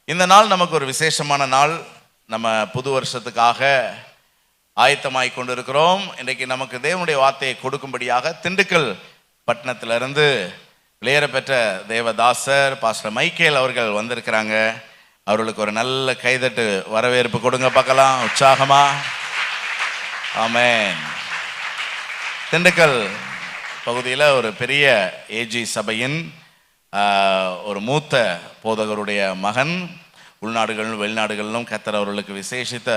இந்த நாள் நமக்கு ஒரு விசேஷமான நாள். நம்ம புது வருஷத்துக்காக ஆயத்தமாய் கொண்டிருக்கிறோம். இன்றைக்கு நமக்கு தேவனுடைய வார்த்தையை கொடுக்கும்படியாக திண்டுக்கல் பட்டணத்திலிருந்து விளையர பெற்ற தேவதாசர் பாஸ்டர் மைக்கேல் அவர்கள் வந்திருக்கிறாங்க. அவர்களுக்கு ஒரு நல்ல கைதட்டு வரவேற்பு கொடுங்க பார்க்கலாம், உற்சாகமா. ஆமென். திண்டுக்கல் பகுதியில் ஒரு பெரிய ஏஜி சபையின் ஒரு மூத்த போதகருடைய மகன். உள்நாடுகளிலும் வெளிநாடுகளிலும் கர்த்தர் அவர்களுக்கு விசேஷித்த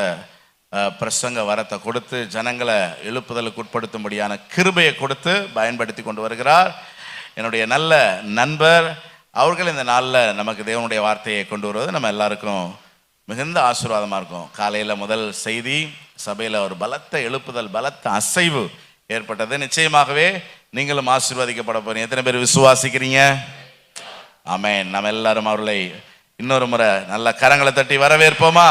பிரசங்க வரத்தை கொடுத்து ஜனங்களை எழுப்புதலுக்கு உட்படுத்தும்படியான கிருபையை கொடுத்து பயன்படுத்தி கொண்டு வருகிறார். என்னுடைய நல்ல நண்பர் அவர்கள் இந்த நாளில் நமக்கு தேவனுடைய வார்த்தையை கொண்டு வருவது நம்ம எல்லாருக்கும் மிகுந்த ஆசீர்வாதமாக இருக்கும். காலையில் முதல் செய்தி சபையில் ஒரு பலத்த எழுப்புதல், பலத்த அசைவு ஏற்பட்டது. நிச்சயமாகவே நீங்களும் ஆசீர்வதிக்கப்பட போறீங்க. எத்தனை பேர் விசுவாசிக்கிறீங்க? ஆமென். நம்ம எல்லாரும் அவர்களை இன்னொரு முறை நல்ல கரங்களை தட்டி வரவேற்போமா?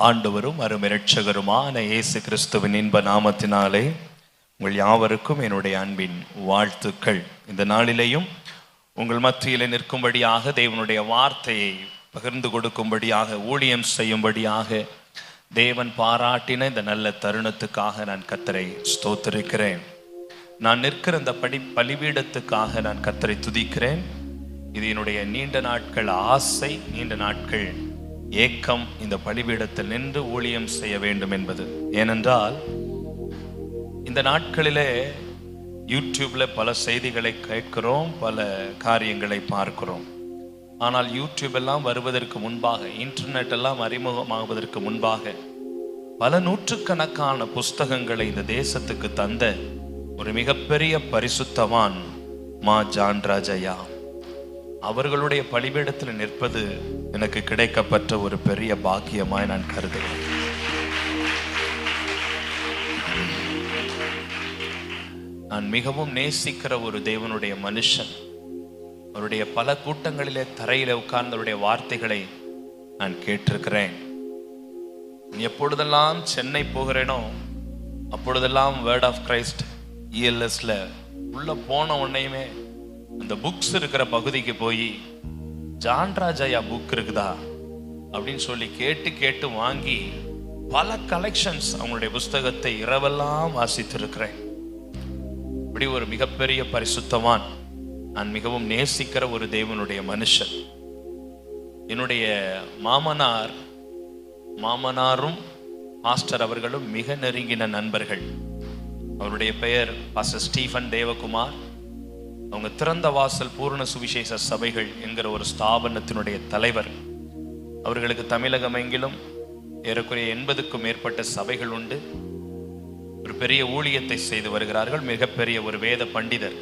ஆண்டவரும் அருமை இரட்சகருமான இயேசு கிறிஸ்துவின் இன்ப நாமத்தினாலே உங்கள் யாவருக்கும் என்னுடைய அன்பின் வாழ்த்துக்கள். இந்த நாளிலேயும் உங்கள் மத்தியில் நிற்கும்படியாக, தேவனுடைய வார்த்தையை பகிர்ந்து கொடுக்கும்படியாக, ஊழியம் செய்யும்படியாக தேவன் பாராட்டின இந்த நல்ல தருணத்துக்காக நான் கர்த்தரை ஸ்தோத்திரிக்கிறேன். நான் நிற்கிற இந்த பலிபீடத்துக்காக நான் கர்த்தரை துதிக்கிறேன். இது என்னுடைய நீண்ட நாட்கள் ஆசை, நீண்ட நாட்கள் ஏக்கம், இந்த பலிபீடத்தில் நின்று ஊழியம் செய்ய வேண்டும் என்பது. ஏனென்றால் இந்த நாட்களிலே யூடியூப்ல பல செய்திகளை கேட்கிறோம், பல காரியங்களை பார்க்கிறோம். ஆனால் யூடியூப் எல்லாம் வருவதற்கு முன்பாக, இன்டர்நெட் எல்லாம் அறிமுகமாகுவதற்கு முன்பாக பல நூற்றுக்கணக்கான புஸ்தகங்களை இந்த தேசத்துக்கு தந்த ஒரு மிகப்பெரிய பரிசுத்தவான் மா ஜான் ராஜையா அவர்களுடைய பலிபீடத்தில் நிற்பது எனக்கு கிடைக்கப்பட்ட ஒரு பெரிய பாக்கியமாய் நான் கருதுகிறேன். நான் மிகவும் நேசிக்கிற ஒரு தேவனுடைய மனுஷன். அவருடைய பல கூட்டங்களிலே தரையில உட்கார்ந்து அவருடைய வார்த்தைகளை நான் கேட்டிருக்கிறேன். எப்பொழுதெல்லாம் சென்னை போகிறேனோ அப்பொழுதெல்லாம் வேர்ட் ஆஃப் கிரைஸ்ட் ELSல உள்ள போன உடனேயுமே அந்த புக்ஸ் இருக்கிற பகுதிக்கு போய் ஜான் ராஜையா புக் இருக்குதா அப்படின்னு சொல்லி கேட்டு கேட்டு வாங்கி பல கலெக்ஷன்ஸ் அவங்களுடைய புஸ்தகத்தை இரவெல்லாம் வாசித்திருக்கிறேன். இப்படி ஒரு மிகப்பெரிய பரிசுத்தவான், நான் மிகவும் நேசிக்கிற ஒரு தேவனுடைய மனுஷன். என்னுடைய மாமனாரும் பாஸ்டர் அவர்களும் மிக நெருங்கின நண்பர்கள். அவருடைய பெயர் பாஸ்டர் ஸ்டீஃபன் தேவகுமார். அவங்க திறந்த வாசல் பூர்ண சுவிசேஷ சபைகள் என்கிற ஒரு ஸ்தாபனத்தினுடைய தலைவர். அவர்களுக்கு தமிழகம் எங்கிலும் ஏறக்குறைய 80க்கும் மேற்பட்ட சபைகள் உண்டு. ஒரு பெரிய ஊழியத்தை செய்து வருகிறார்கள். மிகப்பெரிய ஒரு வேத பண்டிதர்.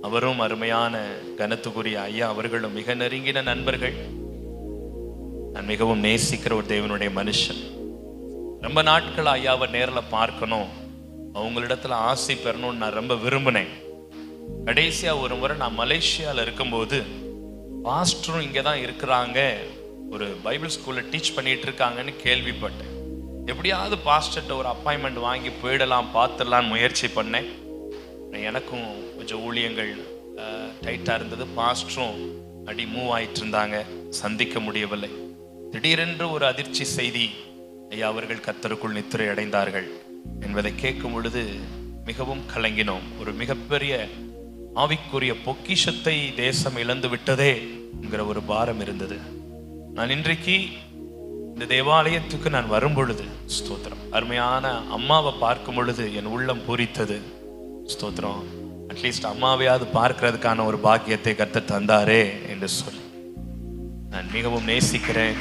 அவரும் அருமையான கனத்துக்குரிய ஐயா அவர்களும் மிக நெருங்கின நண்பர்கள். நான் மிகவும் நேசிக்கிற ஒரு தேவனுடைய மனுஷன். ரொம்ப நாட்கள் ஐயாவை நேரில் பார்க்கணும், அவங்களிடத்துல ஆசை பெறணும்னு நான் ரொம்ப விரும்பினேன். கடைசியா ஒரு முறை நான் மலேசியாவில் இருக்கும்போது பாஸ்டரும் இங்கே தான் இருக்கிறாங்க, ஒரு பைபிள் ஸ்கூல்ல டீச் பண்ணிட்டு இருக்காங்கன்னு கேள்விப்பட்டேன். எப்படியாவது பாஸ்டர்கிட்ட ஒரு அப்பாயின்மெண்ட் வாங்கி போயிடலாம், பார்த்துடலான்னு முயற்சி பண்ணேன். எனக்கும் கொஞ்சம் ஊழியங்கள் டைட்டாக இருந்தது. பாஸ்டரும் அடி மூவ் ஆயிட்டு இருந்தாங்க, சந்திக்க முடியவில்லை. திடீரென்று ஒரு அதிர்ச்சி செய்தி, ஐயா அவர்கள் கர்த்தருக்குள் நித்திரை அடைந்தார்கள் என்பதை கேட்கும் பொழுது மிகவும் கலங்கினோம். ஒரு மிகப்பெரிய ஆவிக்குரிய பொக்கிஷத்தை தேசம் இழந்து விட்டதே என்கிற ஒரு பாரம் இருந்தது. நான் இன்றைக்கு இந்த தேவாலயத்துக்கு நான் வரும் பொழுது ஸ்தோத்திரம், அருமையான அம்மாவை பார்க்கும் பொழுது என் உள்ளம் பூரித்தது. ஸ்தோத்திரம், அட்லீஸ்ட் அம்மாவையாவது பார்க்கிறதுக்கான ஒரு பாக்கியத்தை கர்த்தர் தந்தாரே என்று சொல்லி நான் மிகவும் நேசிக்கிறேன்,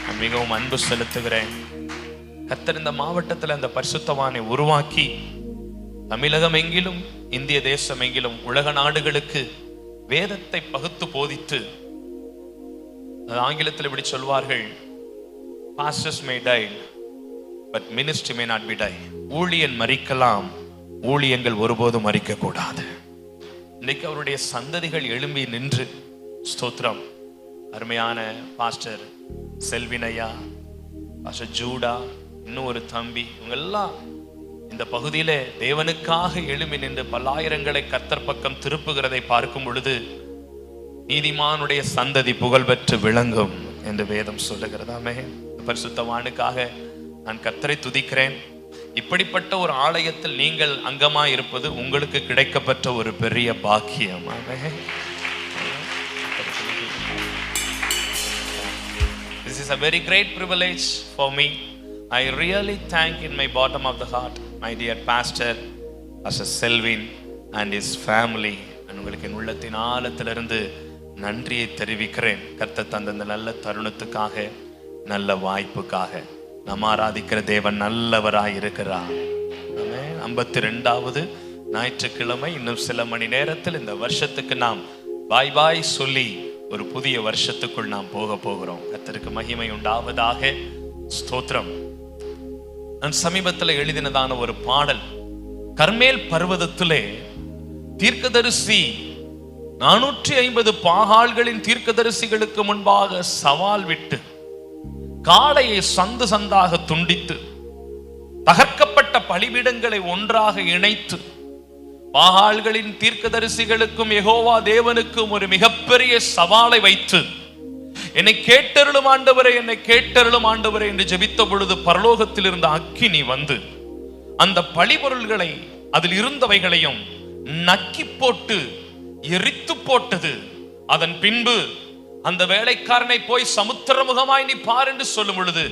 நான் மிகவும் அன்பு செலுத்துகிறேன். கர்த்தர் இந்த மாவட்டத்தில் அந்த பரிசுத்தவானை உருவாக்கி தமிழகம் எங்கிலும், இந்திய தேசம் எங்கிலும், உலக நாடுகளுக்கு வேதத்தை பகுத்து போதித்து, ஆங்கிலத்தில் இப்படி சொல்வார்கள், pastors may die but ministry may not be die. ஊழியன் மரிக்கலாம், ஊழியங்கள் ஒருபோதும் மரிக்க கூடாது. இன்னைக்கு அவருடைய சந்ததிகள் எழும்பி நின்று ஸ்தோத்திரம், அருமையான பாஸ்டர் செல்வினையா, பாஸ்டர் ஜூடா, இன்னும் ஒரு தம்பி, இவங்க எல்லாம் இந்த பகுதியிலே தேவனுக்காக எழும்பி நின்று பல்லாயிரங்களை கர்த்தர் பக்கம் திருப்புகிறதை பார்க்கும் பொழுது நீதிமானுடைய சந்ததி புகழ்பெற்று விளங்கும் என்று வேதம் சொல்லுகிறதாமே. பரிசுத்தவானுக்காக நான் கர்த்தரை துதிக்கிறேன். இப்படிப்பட்ட ஒரு ஆலயத்தில் நீங்கள் அங்கமாய் இருப்பது உங்களுக்கு கிடைக்கப்பட்ட ஒரு பெரிய பாக்கியம். This is a very great privilege for me. I really thank in my bottom of the heart my dear pastor Pastor Selvin and his family. உங்களுக்கு என் உள்ளத்தின் ஆழத்திலிருந்து நன்றியை தெரிவிக்கிறேன். கர்த்தர் தந்த இந்த நல்ல தருணத்துக்காக, நல்ல வாய்ப்புக்காக. நாம் ஆராதிக்கிற தேவன் நல்லவராய் இருக்கிறார். 52வது ஞாயிற்றுக்கிழமை. இன்னும் சில மணி நேரத்தில் இந்த வருஷத்துக்கு நாம் பாய் பாய் சொல்லி ஒரு புதிய வருஷத்துக்குள் நாம் போக போகிறோம். கர்த்தருக்கு மகிமை உண்டாவதாக. ஸ்தோத்திரம். நான் சமீபத்தில் எழுதினதான ஒரு பாடல், கர்மேல் பர்வதத்திலே தீர்க்கதரிசி 450 பாகால்களின் தீர்க்கதரிசிகளுக்கு முன்பாக சவால் விட்டு காளையை சந்து சந்தாக துண்டித்து தகர்க்கப்பட்ட பலிபீடங்களை ஒன்றாக இணைத்து பாகால்களின் தீர்க்கதரிசிகளுக்கும் யெகோவா தேவனுக்கும் ஒரு மிகப்பெரிய சவாலை வைத்து, என்னை கேட்டருளும் ஆண்டவரே, என்னை கேட்டருளும் ஆண்டவரே என்று ஜெபித்த பொழுது பரலோகத்தில் இருந்த அக்கினி வந்து அந்த பலிபொருள்களை அதில் இருந்தவைகளையும் நக்கி போட்டு எரித்து போட்டது. அதன் பின்பு அந்த வேலைக்காரனை போய் சமுத்திரமுகமாய் நீ பார் என்று சொல்லும் பொழுது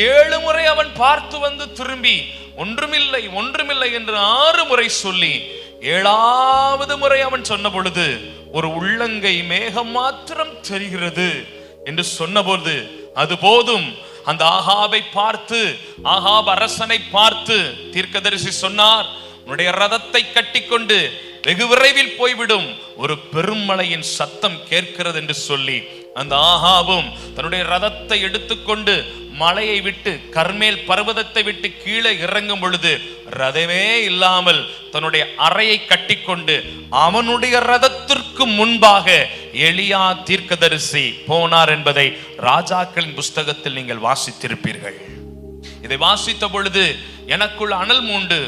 7 முறை அவன் பார்த்து வந்து திரும்பி ஒன்றுமில்லை ஒன்றுமில்லை என்று 6 முறை சொல்லி 7வது முறை அவன் சொன்ன பொழுது ஒரு உள்ளங்கை மேகம் மாத்திரம் தெரிகிறது என்று சொன்னபோது அது போதும். அந்த ஆகாபை பார்த்து, ஆகாப் அரசனை பார்த்து தீர்க்கதரிசி சொன்னார், உன்னுடைய ரதத்தை கட்டிக்கொண்டு வெகு விரைவில் போய்விடும், ஒரு பெருமழையின் சத்தம் கேட்கிறது என்று சொல்லி அந்த ஆகாபும் தன்னுடைய ரதத்தை எடுத்துக்கொண்டு மலையை விட்டு, கர்மேல் பர்வதத்தை விட்டு கீழே இறங்கும் பொழுது ரதமே இல்லாமல் தன்னுடைய அறையை கட்டிக்கொண்டு அவனுடைய ரதத்திற்கு முன்பாக எலியா தீர்க்கதரிசி போனார் என்பதை ராஜாக்களின் புஸ்தகத்தில் நீங்கள் வாசித்திருப்பீர்கள். இதை வாசித்த பொழுது எனக்குள் அனல் மூண்டு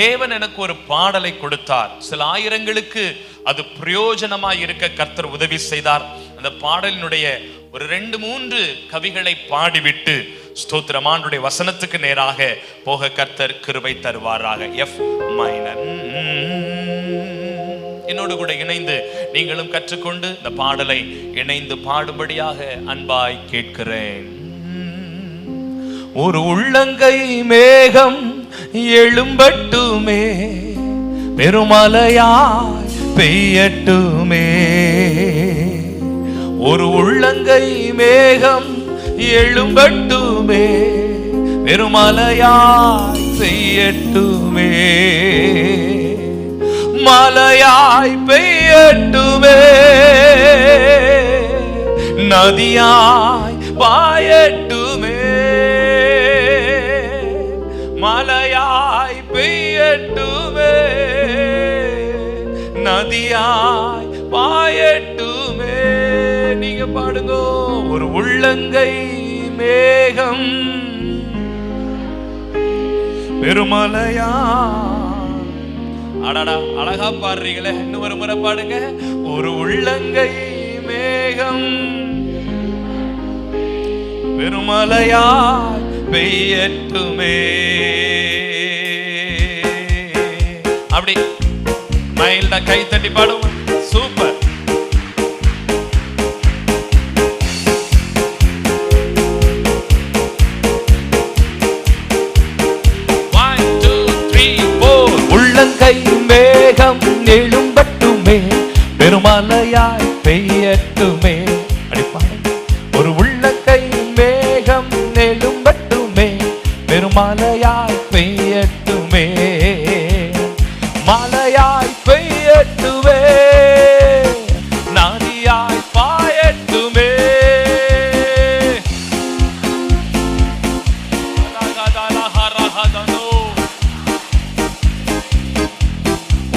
தேவன் எனக்கு ஒரு பாடலை கொடுத்தார். சில ஆயிரங்களுக்கு அது பிரயோஜனமாய் இருக்க கர்த்தர் உதவி செய்தார். அந்த பாடலினுடைய ஒரு 2-3 கவிகளை பாடிவிட்டு ஸ்தோத்திரமானுடைய வசனத்துக்கு நேராக போக கர்த்தர் கிருபை தருவாராக. F மைனர் என்னோடு கூட இணைந்து நீங்களும் கற்றுக்கொண்டு இந்த பாடலை இணைந்து பாடும்படியாக அன்பாய் கேட்கிறேன். ஒரு உள்ளங்கை மேகம் எழும்பட்டுமே, பெருமழையாய் பெய்யட்டுமே. ஒரு உள்ளங்கை மேகம் எழும்பட்டுமே, பெருமழையாய் பெய்யட்டுமே. மழையாய் பெய்யட்டுமே, நதியாய் பாயட்டுமே. மலையாய் பெய்யட்டுமே, நதியாய் பாயட்டுமே. நீங்க பாடுங்க. ஒரு உள்ளங்கை மேகம் பெருமலையா. அடடா, அழகா பாடுறீங்களே. இன்னும் ஒரு முறை பாடுங்க. ஒரு உள்ளங்கை மேகம் பெருமலையாய் பெய்யட்டுமே. அப்படி மைல்டா கை தட்டி பாடுவோம். சூப்பர். உள்ளங்கை மேகம் எழும்பட்டுமே, பெருமழையாய் பெய்யட்டுமே. ஒரு உள்ளங்கை மேகம் எழும்பட்டுமே, பெருமழையாய் பெய்யட்டுமே. மழையாய் பெய்யட்டுமே, நதியாய் பாயட்டுமே.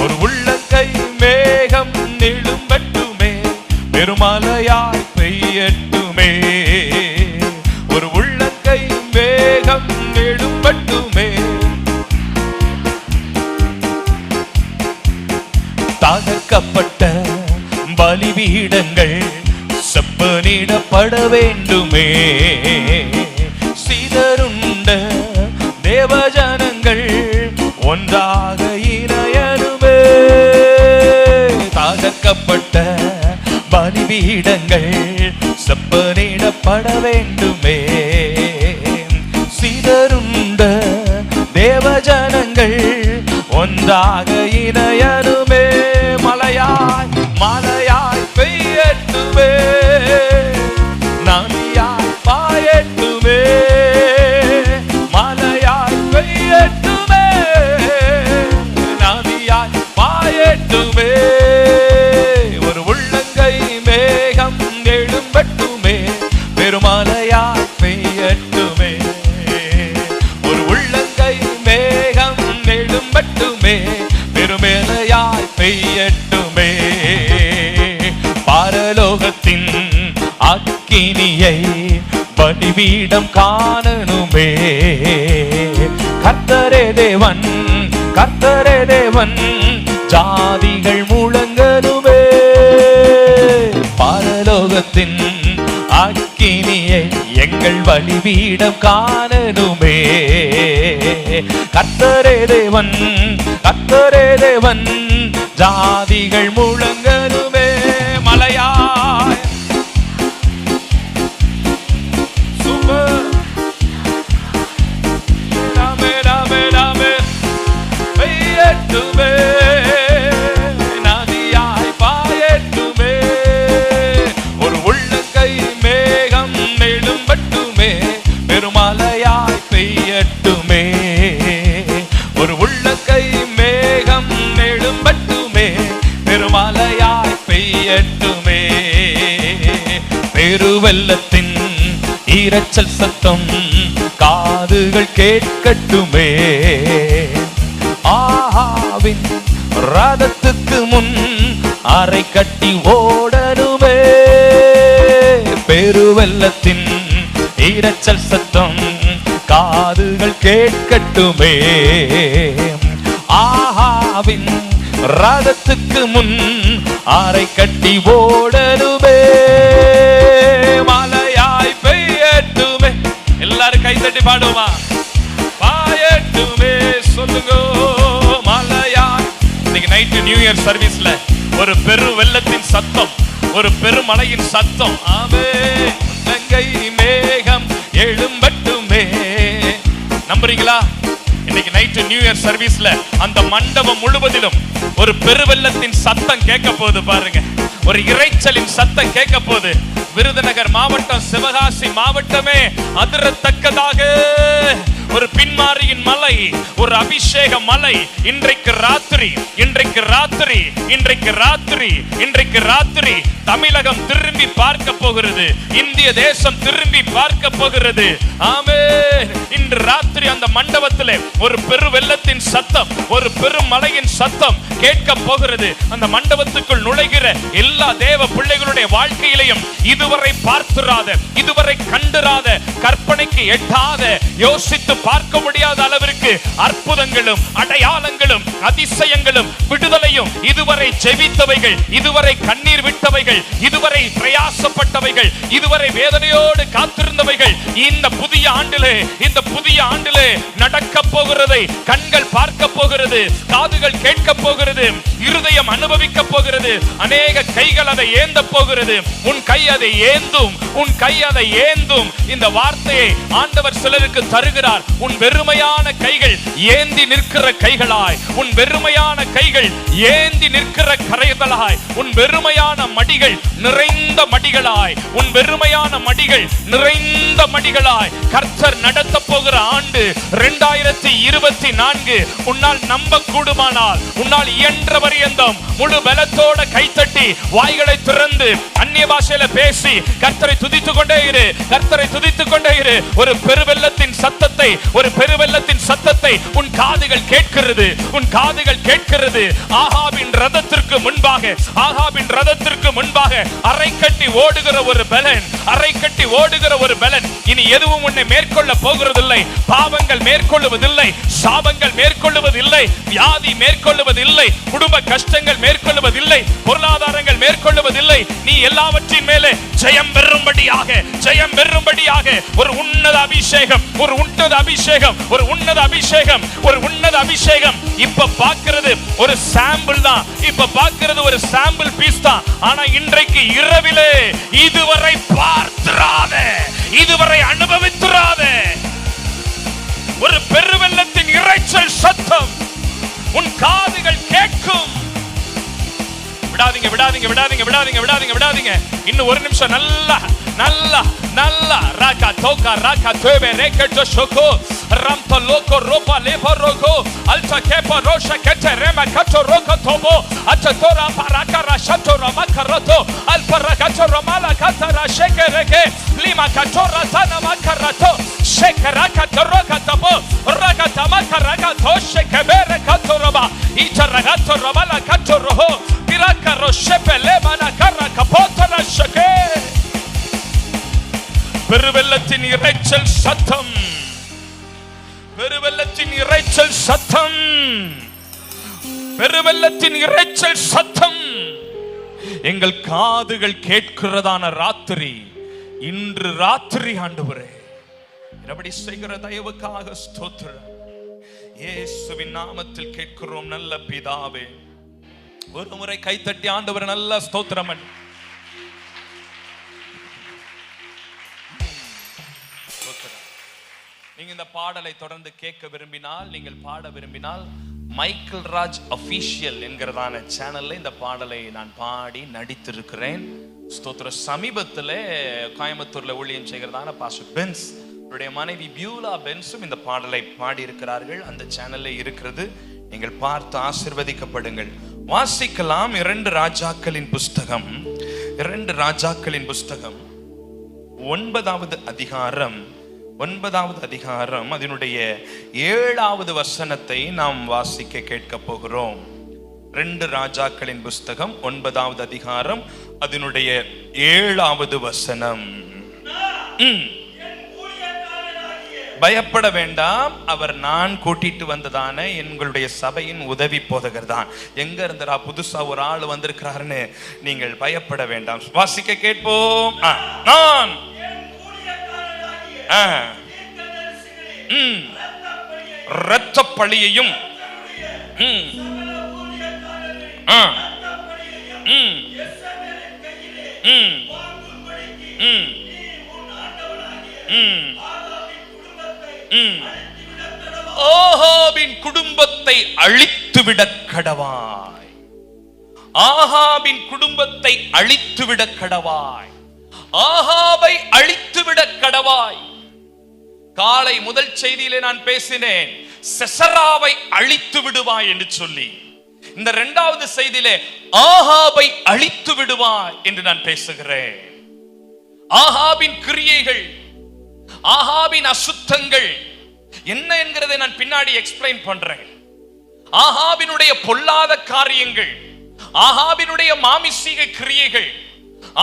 ஒரு உள்ளங்கை மேகம் எழும்பட்டுமே, பெருமழையாய் பெய்யட்டுமே. ஒரு உள்ளங்கை மேகம் எழும்பட்டுமே, தகர்க்கப்பட்ட பலிபீடங்கள் செப்பனிடப்பட வேண்டுமே. சிதறுண்ட தேவஜனங்கள் ஒன்றாக இணையணுமே. தகர்க்கப்பட்ட பலிபீடங்கள் செப்பனிடப்பட வேண்டுமே. சிதறுண்ட தேவஜனங்கள் ஒன்றாக இணையணுமே. மலையாய் மலையாய் பெய்யட்டுமே, நதியாய் பாயட்டுமே. மலையாய் பெய்யட்டுமே, நதியாய் பாயட்டுமே. ஒரு உள்ளங்கை மேகம் எழும்பட்டுமே, பெருமலையாய் பெய்யட்டுமே. ஒரு உள்ளங்கை மேகம் எழும்பட்டுமே, பெருமலையாய் பெய்யட்டுமே. பரலோகத்தின் அக்கினியை பலிபீடம் காணணுமே. கர்த்தரே தேவன், கர்த்தரே தேவன், ஜாதிகள் முழங்கணுமே. பரலோகத்தின் அக்கினியை எங்கள் பலிபீடம் காணணுமே. கர்த்தரே தேவன், கர்த்தரே தேவன், ஜாதிகள் முழங்கணுமே. மலையாய் சூப்பர் ராமே ராமே ராமே பெய்யட்டுமே, நதியாய் பாயட்டுமே. ஒரு உள்ளங்கை மேகம் எழும்பட்டுமே, பெருமலையாய் பெய்யட்டுமே. ஒரு உள்ளங்கை மேகம் எழும்பட்டுமே, பெருமலையாய் பெய்யட்டுமே. பெருவெள்ளத்தின் இரைச்சல் சத்தம் காதுகள் கேட்கட்டுமே. ஆஹாவின் ரதத்துக்கு முன் அறை கட்டி ஓடணுமே. பெருவெள்ளத்தின் இரைச்சல் சத்தம் காதுகள் கேட்கட்டுமே. ஆஹாவின் ரதத்துக்கு முன் அறை கட்டி ஓடணுமே. மலையாய் பெய்யட்டுமே. எல்லாரும் கை தட்டி பாடுமா? பாயட்டுமே. சொல்லுங்க மலையாய். இன்னைக்கு நைட்டு நியூ இயர் சர்வீஸ்ல ஒரு பெரு வெள்ளத்தின் சத்தம், ஒரு பெருமலையின் சத்தம். ஆமே. லங்கை மேகம் எழும்பட்டுமே. நம்புறீங்களா? இன்னைக்கு நைட்டு நியூ இயர் சர்வீஸ்ல அந்த மண்டபம் முழுவதிலும் ஒரு பெருவெள்ளத்தின் சத்தம் கேட்க போகுது பாருங்க. ஒரு இரைச்சலின் சத்தம் கேட்க போகுது. விருதுநகர் மாவட்டம், சிவகாசி மாவட்டமே அதிரத்தக்கதாக ஒரு பின்மாரியின் மலை, ஒரு அபிஷேக மலை. இன்றைக்கு ராத்திரி, இன்றைக்கு ராத்திரி, இன்றைக்கு ராத்திரி, இன்றைக்கு ராத்திரி தமிழகம் திரும்பி பார்க்க போகிறது. இந்திய தேசம் திரும்பி பார்க்க போகிறது. ஆமென். இன்று ராத்திரி அந்த மண்டபத்திலே ஒரு பெரு வெள்ளத்தின் சத்தம், ஒரு பெரும் மலையின் சத்தம் கேட்க போகிறது. அந்த மண்டபத்துக்குள் நுழைகிற எல்லா தேவ பிள்ளைகளுடைய வாழ்க்கையிலையும் இதுவரை பார்த்திராத, இதுவரை கண்டிராத, கற்பனைக்கு எட்டாத, யோசித்து பார்க்க முடியாத அளவிற்கு அற்புதங்களும் அடையாளங்களும் அதிசயங்களும் விடுதலையும் இதுவரை ஜெபித்தவைகள், இதுவரை கண்ணீர் விட்டவைகள், இதுவரை பிரயாசப்பட்டவைகள், இதுவரை வேதனையோடு காத்திருந்தவைகள் இந்த புதிய ஆண்டிலே, இந்த புதிய ஆண்டிலே நடக்க போகிறதை கண்கள் பார்க்க போகிறது, காதுகள் கேட்க போகிறது, இருதயம் அனுபவிக்க போகிறது. அநேக கைகள் அதை ஏந்த போகிறது. உன் கை அதை ஏந்தும், உன் கை அதை ஏந்தும். இந்த வார்த்தையை ஆண்டவர் சிலருக்கு தருகிறார். உன் வெறுமையான கைகள் ஏந்தி நிற்கிற கைகளாய், உன் வெறுமையான கைகள் ஏந்தி நிற்கிற கரைகளாய், உன் வெறுமையான மடிகள் நிறைந்த மடிகளாய், உன் வெறுமையான மடிகள் நிறைந்த மடிகளாய் கர்த்தர் நடத்த போகிற ஆண்டு 2024. உன்னால் நம்ப கூடுமானால், உன்னால் இயன்ற பரியந்தம் முழு பலத்தோட கைத்தட்டி வாய்களை திறந்து அந்நிய பாஷையில பேசி கர்த்தரை துதித்துக் கொண்டே இரு, கர்த்தரை துதித்துக் கொண்டே இரு. ஒரு பெருவெள்ளத்தின் சத்தத்தை சத்தத்தை, ஒரு பெருவெள்ளத்தின் சத்தத்தை உன் காதுகள் கேட்கிறது, உன் காதுகள் கேட்கிறது. ஆகாபின் ரதத்திற்கு முன்பாக, ஆகாபின் ரதத்திற்கு முன்பாக அரை கட்டி ஓடுகிற ஒரு பலன், அரை கட்டி ஓடுகிற ஒரு பலன். இனி எதுவும் உன்னை மேற்கொள்ள போகிறதில்லை. பாவங்கள் மேற்கொள்ளுவதில்லை, சாபங்கள் மேற்கொள்ளுவதில்லை, வியாதி மேற்கொள்ளுவதில்லை, குடும்ப கஷ்டங்கள் மேற்கொள்ளுவதில்லை, பொருளாதாரங்கள் மேற்கொள்ளுவதில்லை. நீ எல்லாவற்றின் மேலே ஜெயம் பெறும்படியாக, ஜெயம் பெறும்படியாக ஒரு உன்னத அபிஷேகம், ஒரு உன்னத அபிஷேகம், ஒரு உன்னத அபிஷேகம், ஒரு உன்னத அபிஷேகம். இப்ப பார்க்கிறது ஒரு சாம்பிள் தான், இப்ப பார்க்கிறது ஒரு சாம்பிள் பீஸ் தான். ஆனா இன்றைக்கு இரவிலே இதுவரை பார்த்திராத, இதுவரை அனுபவித்திராத ஒரு பெருவெள்ளத்தின் இரைச்சல் சத்தம் உன் காதுகள் கேட்கும். விடாதீங்க, விடாதீங்க, விடாதீங்க, விடாதீங்க, விடாதீங்க, விடாதீங்க. இன்னும் ஒரு நிமிஷம். நல்லா நல்லா நல்லா ராகா தோகா ராகா தேவே ரேகட்டோ ஷோகோ ரம்தோ லோகோ ரோபா லேபோ ரோகோ அல்டா கேபோ ரோஷா கெட்ட ரேமா கட்டோ ரோகோ தோபோ அச்ச தோரா பாராகா ராஷட்டோ ரமா கரதோ அல்பரா கட்டோ ரமாலா கத்தரா ஷேகரேகே லிமா கட்டோ ரதானா மக்கரதோ ஷேகரா கட்டோ ரோகா தபோ ராகா தமா கரகா தோ ஷேகபேர கட்டோ ரபா ஈச்சரா கட்டோ ரமாலா கட்டோ ரோஹோ பிராகா ரோஷெபெலே மனா கரா கபோதரா ஷகே. பெருவெள்ளத்தின் இரைச்சல் சத்தம், பெருவெள்ளத்தின் இரைச்சல் சத்தம், பெருவெள்ளத்தின் இரைச்சல் சத்தம் எங்கள் காதுகள் கேட்கிறதான ராத்திரி இன்று ராத்திரி. ஆண்டவரே, அப்படி செய்கிற தயவுக்காக ஸ்தோத்திரம். இயேசுவின் நாமத்தில் கேட்கிறோம் நல்ல பிதாவே. ஒரு முறை கைத்தட்டி ஆண்டவரே நல்ல ஸ்தோத்திரம். நீங்க இந்த பாடலை தொடர்ந்து கேட்க விரும்பினால், நீங்கள் பாட விரும்பினால், மைக்கேல் ராஜ் அபிஷியல் என்கிறதான சேனல்ல இந்த பாடலை நான் பாடி நடித்திருக்கிறேன். ஸ்தோத்திரம். சமீபத்தில் கோயம்புத்தூர்ல ஊழியம் செய்கிறதான பாஸ்டர் பென்ஸ், அவருடைய மனைவி பியூலா பென்ஸும் இந்த பாடலை பாடி இருக்கிறார்கள். அந்த சேனல்ல இருக்கிறது, நீங்கள் பார்த்து ஆசீர்வதிக்கப்படுங்கள். வாசிக்கலாம். 2 ராஜாக்களின் புஸ்தகம், 2 ராஜாக்களின் புஸ்தகம் 9வது அதிகாரம், 9வது அதிகாரம் அதனுடைய 7வது வசனத்தை நாம் வாசிக்க கேட்க போகிறோம். 2 ராஜாக்களின் புஸ்தகம் 9வது அதிகாரம் அதனுடைய 7வது வசனம். பயப்பட வேண்டாம், அவர் நான் கூட்டிட்டு வந்ததான எங்களுடைய சபையின் உதவி போதகர் தான். எங்க இருந்தா புதுசா ஒரு ஆள் வந்திருக்கிறாருன்னு நீங்கள் பயப்பட வேண்டாம். வாசிக்க கேட்போம். நான் இரத்த பழியையும் ஆகாபின் குடும்பத்தை அழித்துவிட கடவாய், ஆகாபின் குடும்பத்தை அழித்துவிட கடவாய், ஆகாபை அழித்துவிட கடவாய். காலை முதல் செய்தியிலே நான் பேசினேன், செசராவை அழித்து விடுவாய் என்று சொல்லி. இந்த 2வது செய்தியிலே ஆகாபை அழித்து விடுவாய் என்று நான் பேசுகிறேன். ஆகாபின் கிரியைகள், ஆகாபின் அசுத்தங்கள் என்ன என்கிறதை நான் பின்னாடி எக்ஸ்பிளைன் பண்றேன். ஆகாபினுடைய பொல்லாத காரியங்கள், ஆகாபினுடைய மாமிசீக கிரியைகள்,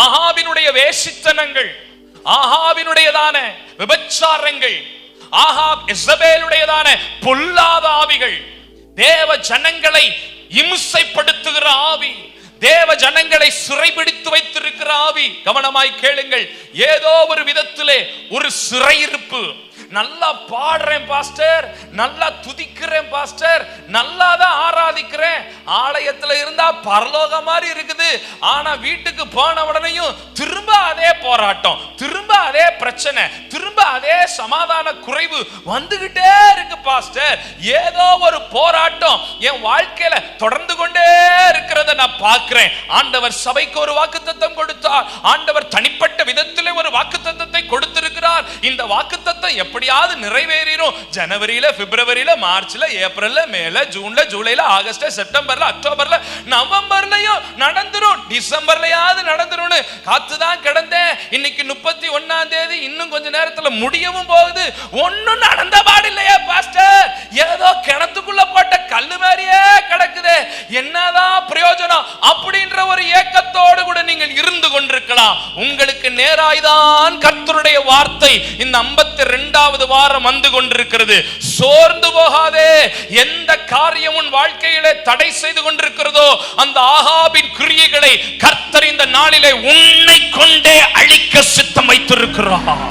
ஆகாபினுடைய வேசித்தனங்கள், ஆகாபினுடையதான விபச்சாரங்கள், ஆகாப் எசபேலுடையதான பொல்லாத ஆவிகள், தேவ ஜனங்களை இம்சைப்படுத்துகிற ஆவி, தேவ ஜனங்களை சிறைபிடித்து வைத்திருக்கிற ஆவி. கவனமாய் கேளுங்கள். ஏதோ ஒரு விதத்திலே ஒரு சிறையிருப்பு. நல்லா பாடுறேன் பாஸ்டர், நல்லா துதிக்கிறேன் பாஸ்டர், நல்லா தான் ஆராதிக்கிறேன், ஆலயத்துல இருந்தா பரலோக மாதிரி இருக்குது, ஆனா வீட்டுக்கு போன உடனேயும் திரும்ப அதே போராட்டம், திரும்ப அதே பிரச்சனை, திரும்ப அதே சமாதான குறைவு வந்துகிட்டே இருக்கு பாஸ்டர். ஏதோ ஒரு போராட்டம் என் வாழ்க்கையில தொடர்ந்து கொண்டே இருக்கிறத நான் பார்க்கிறேன். ஆண்டவர் சபைக்கு ஒரு வாக்குத்தத்தம் கொடுத்தார், ஆண்டவர் தனிப்பட்ட விதத்திலே ஒரு வாக்குத்தத்தத்தை கொடுத்திருக்கிறார். சொன்னார், இந்த வாக்குத்தத்தம் எப்படியாவது நிறைவேறிடும். ஜனவரியில, பிப்ரவரியில, மார்ச்ல, ஏப்ரல்ல, மேல, ஜூன்ல, ஜூலைல, ஆகஸ்ட், செப்டம்பர்ல, அக்டோபர்ல, நவம்பர்லயும் நடந்துரும், டிசம்பர்லயாவது நடந்துரும் காத்துதான் கிடந்தேன். இன்னைக்கு 31ஆம் தேதி, இன்னும் கொஞ்ச நேரத்துல முடியவும் போகுது. ஒன்னும் நடந்த பாடில்லையே பாஸ்டர், ஏதோ கிணத்துக்குள்ள போட்ட கல்லு மாதிரியே கிடக்குது, என்னதான் பிரயோஜனம் அப்படின்ற ஒரு ஏக்கத்தோடு கூட நீங்கள் இருந்து கொண்டிருக்கலாம். உங்களுக்கு நேராய்தான் கர்த்தருடைய வார்த்தை இந்த 52வது வாரம் வந்து கொண்டிருக்கிறது. சோர்ந்து போகாதே. எந்த காரியம் உன் வாழ்க்கையிலே தடை செய்து கொண்டிருக்கிறதோ அந்த ஆகாபின் கிரியைகளை கர்த்தர் இந்த நாளிலே உன்னை கொண்டே அழிக்க சித்தம் வைத்திருக்கிறார்.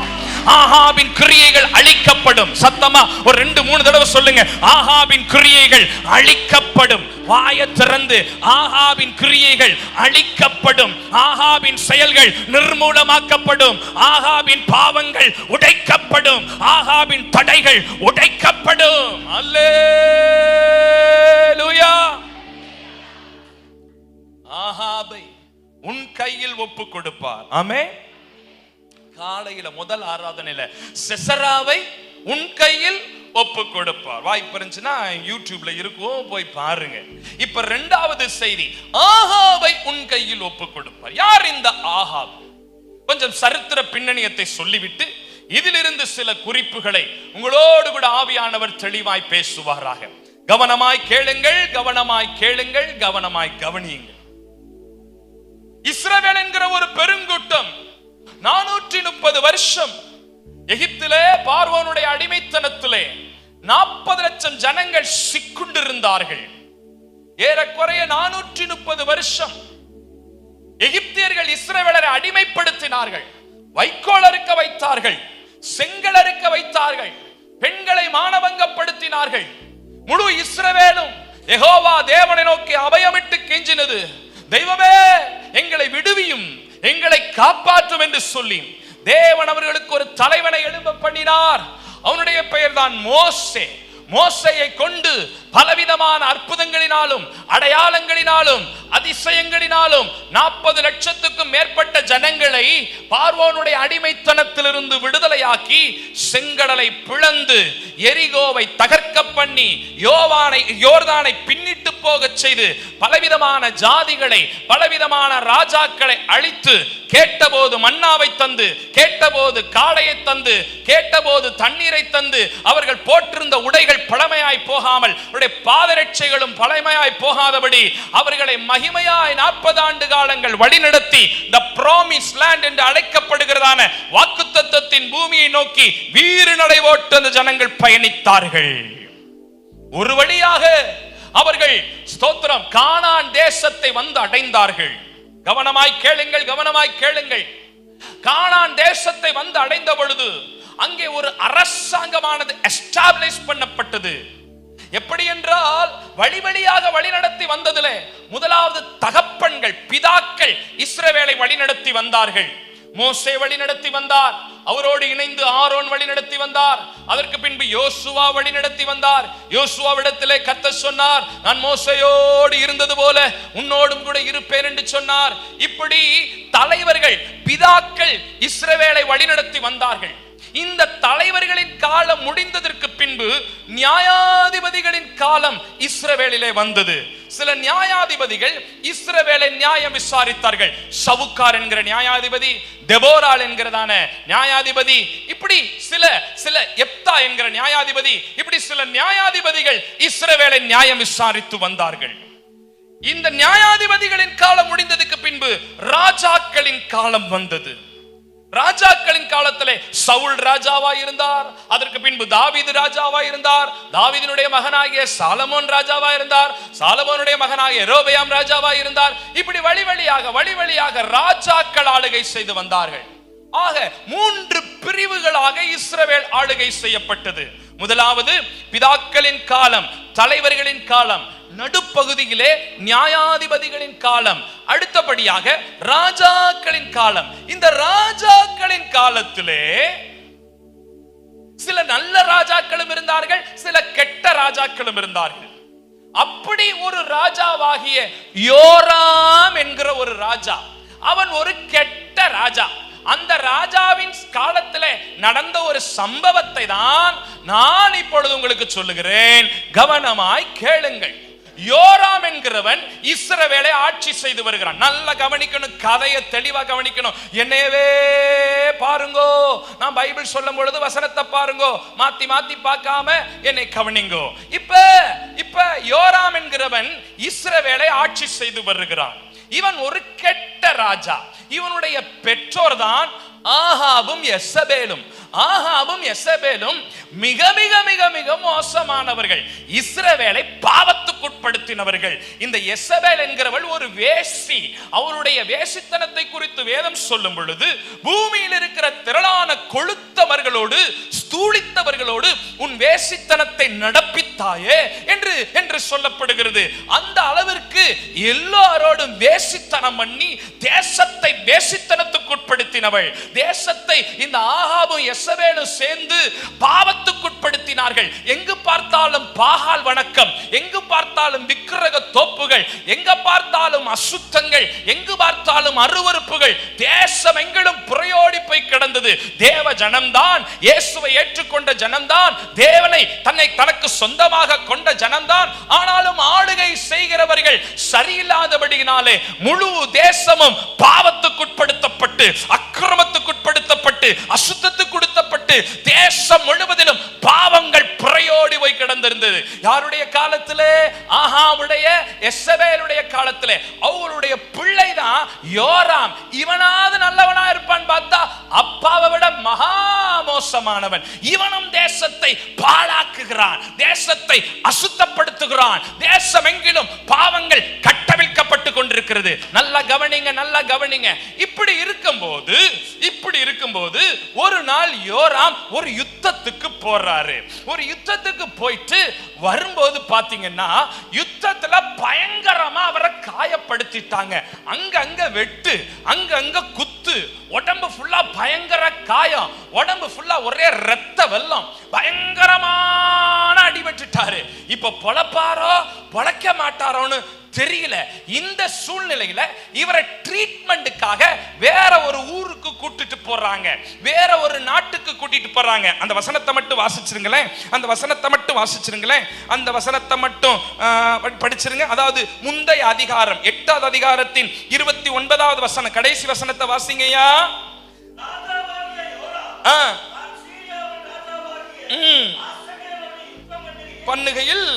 ஆகாபின் கிரியைகள் அழிக்கப்படும். சத்தமா ஒரு 2-3 தடவை சொல்லுங்க, ஆகாபின் கிரியைகள் அழிக்கப்படும். வாயை திறந்து ஆகாபின் கிரியைகள் அழிக்கப்படும். ஆகாபின் செயல்கள் நிர்மூலமாக்கப்படும். ஆகாபின் பாவங்கள் உடைக்கப்படும். ஆகாபின் தடைகள் உடைக்கப்படும். அல்லேலூயா. ஆகாபை உன் கையில் ஒப்பு கொடுப்பார். ஆமென். காலையில முதல் ஆராதனையில சிசராவை உன் கையில் ஒப்பு கொடுப்பார். வாய்ப்பு இருந்துச்சுன்னா யூடியூப்ல இருக்கும், போய் பாருங்க. இப்ப 2வது செய்தி, ஆகாபை உன் கையில் ஒப்பு கொடுப்பார். யார் இந்த ஆகாப்? கொஞ்சம் சரித்திர பின்னணியத்தை சொல்லிவிட்டு இதிலிருந்து சில குறிப்புகளை உங்களோடு கூட ஆவியானவர் தெளிவாய் பேசுவாராக. கவனமாய் கேளுங்கள், கவனமாய் கேளுங்கள், கவனமாய் கவனியுங்கள். இஸ்ரவேல் என்கிற ஒரு பெருங்கூட்டம் 430 வருஷம் எகிப்திலே பார்வோனுடைய அடிமைத்தனத்திலே 40 லட்சம் ஜனங்கள் சிக்குண்டிருந்தார்கள். ஏறக்குறைய 430 வருஷம் எகிப்தியர்கள் இஸ்ரவேலரை அடிமைப்படுத்தினார்கள். வைக்கோல் அறுக்க வைத்தார்கள், செங்கல் அறுக்க வைத்தார்கள், பெண்களை மானபங்கப்படுத்தினார்கள். முழு இஸ்ரவேலும் யெகோவா தேவனை நோக்கி அபயமிட்டு கெஞ்சினது, தெய்வமே எங்களை விடுவியும், எங்களை காப்பாற்றும் என்று சொல்லி தேவன் அவர்களுக்கு ஒரு தலைவனை எழும்ப பண்ணினார். அவனுடைய பெயர் தான் மோசே. மோசேயை கொண்டு பலவிதமான அற்புதங்களினாலும் அடையாளங்களினாலும் அதிசயங்களினாலும் 40 லட்சத்துக்கும் மேற்பட்ட ஜனங்களை பார்வோனுடைய அடிமைத்தனத்திலிருந்து விடுதலையாக்கி செங்கடலை பிளந்து எரிகோவை தகர்க்க பண்ணி யோர்தானை பின்னிட்டு போக செய்து பலவிதமான ஜாதிகளை பலவிதமான ராஜாக்களை அழித்து கேட்டபோது மன்னாவை தந்து, கேட்டபோது காளையை தந்து, கேட்டபோது தண்ணீரை தந்து, அவர்கள் போட்டிருந்த உடைகள் பழமையாய் போகாமல் அவருடைய பாதரட்சைகளும் பழமையாய் போகாதபடி அவர்களை மகிமையாய் 40 ஆண்டு காலங்கள் வழிநடத்தி the promised land என்று அழைக்கப்படுகிறதான வாக்குத்தத்தத்தின் பூமியை நோக்கி வீறு நடை ஓட்ட அந்த ஜனங்கள் பயணித்தார்கள். ஒரு வழியாக அவர்கள் ஸ்தோத்திரம் கானான் தேசத்தை வந்து அடைந்தார்கள். கவனமாய் கேளுங்கள், கவனமாய் கேளுங்கள். கானான் தேசத்தை வந்து அடைந்த பொழுது அங்கே ஒரு அரசாங்கமானது எஸ்டாப்லிஷ் பண்ணப்பட்டது. எப்படி என்றால் வழி வழியாக வழிநடத்தி வந்ததிலே முதலாவது தகப்பன்கள் பிதாக்கள் இஸ்ரவேலை வழிநடத்தி வந்தார்கள். மோசே வழிநடத்தி வந்தார், அவரோடு இணைந்து ஆரோன் வழிநடத்தி வந்தார். அதற்கு பின்பு யோசுவா வழிநடத்தி வந்தார். யோசுவாவிடத்திலே கர்த்தர் சொன்னார், நான் மோசேயோடு இருந்தது போல உன்னோடும் கூட இருப்பேன் என்று சொன்னார். இப்படி தலைவர்கள் பிதாக்கள் இஸ்ரவேலை வழிநடத்தி வந்தார்கள். இந்த தலைவர்களின் காலம் முடிந்ததற்கு பின்பு நியாயாதிபதிகளின் காலம் இஸ்ரவேலிலே வந்தது. சில நியாயாதிபதிகள் இஸ்ரவேலை நியாயம் விசாரித்தார்கள். சவுக்கார் என்கிற நியாயாதிபதி, தெபோராள் என்கிறதான நியாயாதிபதி, இப்படி சில எப்தா என்கிற நியாயாதிபதி, இப்படி சில நியாயாதிபதிகள் இஸ்ரவேலை நியாயம் விசாரித்து வந்தார்கள். இந்த நியாயாதிபதிகளின் காலம் முடிந்ததுக்கு பின்பு ராஜாக்களின் காலம் வந்தது. ராஜாக்களின் காலத்திலே சவுல் ராஜாவா இருந்தார். அதற்கு பின்பு தாவீது ராஜாவா இருந்தார். தாவீதினுடைய மகனாகிய சாலமோன் ராஜாவா இருந்தார். சாலமோனுடைய மகனாகிய ரோபயாம் ராஜாவா இருந்தார். இப்படி வழி வழியாக ராஜாக்கள் ஆளுகை செய்து வந்தார்கள். ஆக 3 பிரிவுகளாக இஸ்ரவேல் ஆளுகை செய்யப்பட்டது. முதலாவது பிதாக்களின் காலம், தலைவர்களின் காலம், நடுப்பகுதியிலே நியாயாதிபதிகளின் காலம், அடுத்தபடியாக ராஜாக்களின் காலம். இந்த ராஜாக்களின் காலத்திலே சில நல்ல ராஜாக்களும் இருந்தார்கள், சில கெட்ட ராஜாக்களும் இருந்தார்கள். அப்படி ஒரு ராஜாவாகிய யோராம் என்கிற ஒரு ராஜா, அவன் ஒரு கெட்ட ராஜா. அந்த ராஜாவின் காலத்திலே நடந்த ஒரு சம்பவத்தை தான் நான் இப்பொழுது உங்களுக்கு சொல்லுகிறேன். கவனமாய் கேளுங்கள். யோராம் என்கிறவன் இஸ்ரவேலை ஆட்சி செய்து வருகிறான். நல்லா கவனிக்கணும், கதையை தெளிவா கவனிக்கணும். என்னையவே பாருங்கோ, நான் பைபிள் சொல்லும் பொழுது வசனத்தை பாருங்கோ, மாத்தி மாத்தி பார்க்காம என்னை கவனிங்கோ. இப்ப யோராம் என்கிறவன் இஸ்ரவேலை ஆட்சி செய்து வருகிறான். இவன் ஒரு கெட்ட ராஜா. இவனுடைய பெற்றோர் தான் ஆகாபும் எசபேலும். ஆகாபும் எசபேலும் மிக மிக மிக மிக மோசமானவர்கள், இஸ்ரவேலை பாவத்துக்குட்படுத்தினவர்கள். இந்த எசபேல் என்கிறவள் ஒரு வேசி. அவருடைய வேசித்தனத்தை குறித்து வேதம் சொல்லும் பொழுது, பூமியில் இருக்கிற திரளான கொழுத்தவர்களோடு ஸ்தூளித்தவர்களோடு உன் வேசித்தனத்தை நடப்பித்தாயே என்று சொல்லப்படுகிறது. அந்த அளவிற்கு எல்லாரோடும் வேசித்தனம் பண்ணி தேசத்தை வேசித்தனத்துக்குட்படுத்தினவள். தேசத்தை இந்த ஆகாபும் எசபேலும் சேர்ந்து பாவத்துக்குட்படுத்தினார்கள். எங்கு பார்த்தாலும் பாகால் வணக்கம், எங்கு பார்த்தாலும் விக்கிரக தோப்புகள், எங்க பார்த்தாலும் அசுத்தங்கள், எங்கு பார்த்தாலும் அருவருப்புகள். தேசம் எங்கிலும் புறையோடி போய் கிடந்தது. தேவ ஜனம்தான், இயேசுவை ஏற்றுக்கொண்ட ஜனம்தான், தேவனை தனக்கு சொந்தமாக கொண்ட ஜனம்தான். ஆனாலும் ஆளுகை செய்கிறவர்கள் சரியில்லாதபடியினாலே முழு தேசமும் பாவத்துக்குட்படுத்தப்பட்டு, அக்கிரமத்துக்குட்படுத்தப்பட்டு, அசுத்தத்துக்குட்பட்டு தேசம் முழுவதிலும் பாவங்கள் புறையோடி போய் கிடந்திருந்தது. யாருடைய காலத்திலே? ஆகாவுடைய எசபேலுடைய காலத்திலே. அவருடைய பிள்ளைதான் யோராம். இவனாவது நல்லவனா இருப்பான் பார்த்தா அப்பாவை விட மகா மோசமானவன். இவனும் தேசத்தை பாழாக்குகிறான், தேசத்தை அசுத்தப்படுத்துகிறான். தேசம் எங்கிலும் பாவங்கள் கட்டவிழ்க்கப்பட்டு கொண்டிருக்கிறது. நல்லா கவனிங்க, நல்லா கவனிங்க. இப்படி இருக்கும்போது ஒரு நாள் யோராம் ஒரு யுத்தத்துக்கு போறாரு. ஒரு யுத்தத்துக்கு போயிட்டு வரும்போது பாத்தீங்கன்னா யுத்தத்துல பயங்கரமா அவரை காயப்படுத்திட்டாங்க. அங்க வெட்டு, அங்க குத்து, உடம்பு ஃபுல்லா பயங்கர காயம், உடம்பு ஃபுல்லா ஒரே ரத்த வெள்ளம், பயங்கரமான அடிபட்டுட்டாரு. இப்ப பொழப்பாரோ பொழைக்க மாட்டாரோன்னு தெரியல. இந்த சூழ்நிலையில இவரை ட்ரீட்மெண்ட்டுக்காக வேற ஒரு ஊருக்கு கூட்டிட்டு போறாங்க, வேற ஒரு நாட்டுக்கு கூட்டிட்டு போறாங்க. அந்த வசனத்தை மட்டும் வாசிச்சிருங்களேன், அந்த வசனத்தை மட்டும் வாசிச்சிருங்களேன், அந்த வசனத்தை மட்டும் படிச்சிருங்க. அதாவது முந்தைய அதிகாரம் 8வது அதிகாரத்தின் 29வது வசனம், கடைசி வசனத்தை வாசிங்கய்யா. பண்ணுகையில்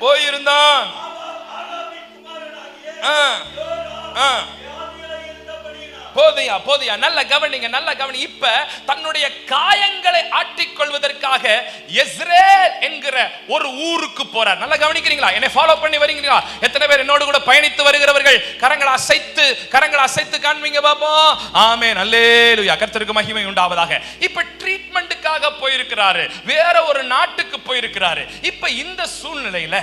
போயிருந்தான். போதியா நல்ல கவனிங்க, நல்ல கவனி. இப்ப தன்னுடைய காயங்களை ஆற்றிக் கொள்வதற்காக இஸ்ரேல் என்கிற ஒரு ஊருக்கு போறார். நல்லா கவனிக்கிறீங்களா? என்னை ஃபாலோ பண்ணி வரீங்களா? எத்தனை பேர் என்னோடு கூட பயணித்து வருகிறவர்கள்? கரங்களை அசைத்து காண்பீங்க பாப்போம். ஆமென், அல்லேலூயா, கர்த்தருக்கு மகிமை உண்டாவதாக. இப்ப ட்ரீட்மெண்ட்டுக்காக போயிருக்கிறாரு, வேற ஒரு நாட்டுக்கு போயிருக்கிறாரு. இப்ப இந்த சூழ்நிலையில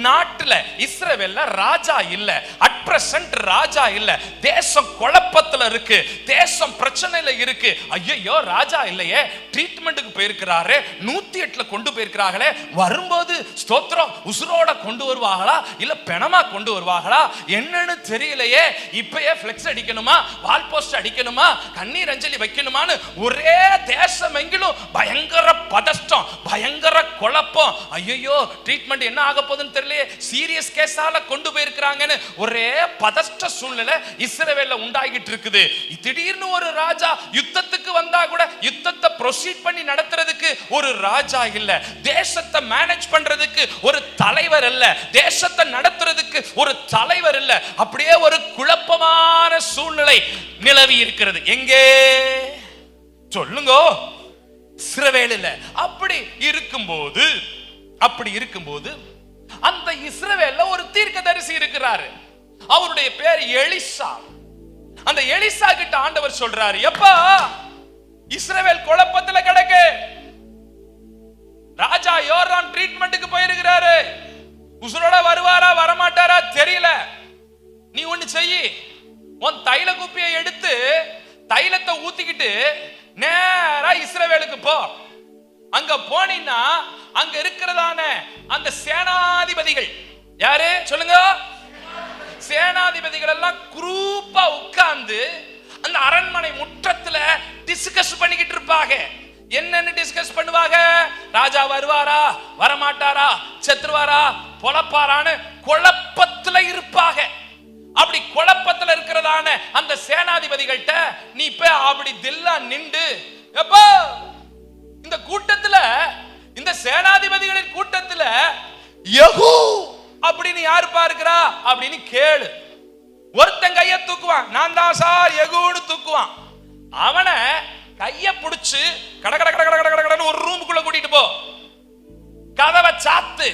நாட்டுல இஸ்ரவேல்ல ராஜா இல்ல, அட் பிரசன்ட் ராஜா இல்ல, தேசம் குழப்பத்துல இருக்கு, தேசம் பிரச்சனையில இருக்கு. ஐயோ ராஜா இல்லையே, ட்ரீட்மெண்ட்டுக்கு போயிருக்கிறாரு, 108ல கொண்டு போயிருக்கிறாங்களே, வரும்போது ஸ்தோத்திரம் உசுரோட கொண்டு வருவாங்களா இல்ல பெணமா கொண்டு வருவாங்களா என்னன்னு தெரியலையே. இப்பயே ஃபிளெக்ஸ் அடிக்கணுமா, வால் போஸ்ட் அடிக்கணுமா, கண்ணீர் அஞ்சலி வைக்கணுமான்னு ஒரே தேசம் எங்கிலும் பயங்கர பதஷ்டம், பயங்கர குழப்பம். ஐயோ ட்ரீட்மெண்ட் என்ன ஆக போகுதுன்னு தெரியல, சீரியஸ் கேஸால கொண்டு போயிருக்கிறாங்கன்னு ஒரே பதஷ்ட சூழ்நிலை இஸ்ரவேல்ல உண்டாகிட்டு இருக்குது. திடீர்னு ஒரு ராஜா யுத்தத்துக்கு வந்தா கூட யுத்தத்தை ப்ரொசீட் பண்ணி நடத்துறதுக்கு ஒரு ராஜா இல்ல, தேசத்தை மேனேஜ் பண்றதுக்கு ஒரு தலைவர் இல்ல, தேசத்தை நடத்துறதுக்கு ஒரு தலைவர் இல்ல. அப்படியே ஒரு குழப்பமான சூழ்நிலை நிலவி இருக்கிறது. எங்கே சொல்லுங்க? இஸ்ரவேலில். அப்படி இருக்கும்போது அந்த இஸ்ரவேல்ல ஒரு தீர்க்கதரிசி இருக்கிறாரு. அவருடைய பேர் எலிசா. அந்த எலிசா கிட்ட ஆண்டவர் சொல்றாரு, எப்பா இஸ்ரவேல் குழப்பத்துல கிடக்கு, ராஜா யோராம் ட்ரீட்மெண்ட்டுக்கு போயிருக்கிறாரு, உசுரோட வருவாரா வரமாட்டாரா தெரியல. நீ ஒண்ணு செய்யி, உன் தைல குப்பியை எடுத்து தைலத்தை ஊத்திக்கிட்டு நேரா இஸ்ரவேலுக்கு போ. அங்க போனீன்னா அங்க இருக்கிறதான அந்த சேனாதிபதிகள் யாரு சொல்லுங்க? சேனாதிபதிகள் எல்லாம் குரூப்பா உட்கார்ந்து அந்த அரண்மனை முற்றத்துல டிஸ்கஸ் பண்ணிக்கிட்டு இருப்பாங்க. என்னன்னு டிஸ்கஸ் பண்ணுவாங்க? ராஜா வருவாரா, வரமாட்டாரா, செத்துருவாரா, பொழப்பாரான்னு குழப்பத்துல இருப்பாங்க. அப்படி குழப்பத்துல இருக்கிறதான அந்த சேனாதிபதிகள்கிட்ட நீ போய் அப்படி தில்லா நின்று, எப்போ இந்த கூட்டத்துல, இந்த சேனாதிபதிகளின் கூட்டத்துல யெகூ அப்படின்னு யாரு பார்க்கிறா அப்படின்னு கேளு. ஒருத்தன் கைய தூக்குவான், நான் தான் சார் யெகூன்னு தூக்குவான். அவனை கைய பிடிச்சு கட கட கட கட கடன்னு ஒரு ரூமுக்குள்ள கூட்டிட்டு போ, கதவை சாத்து,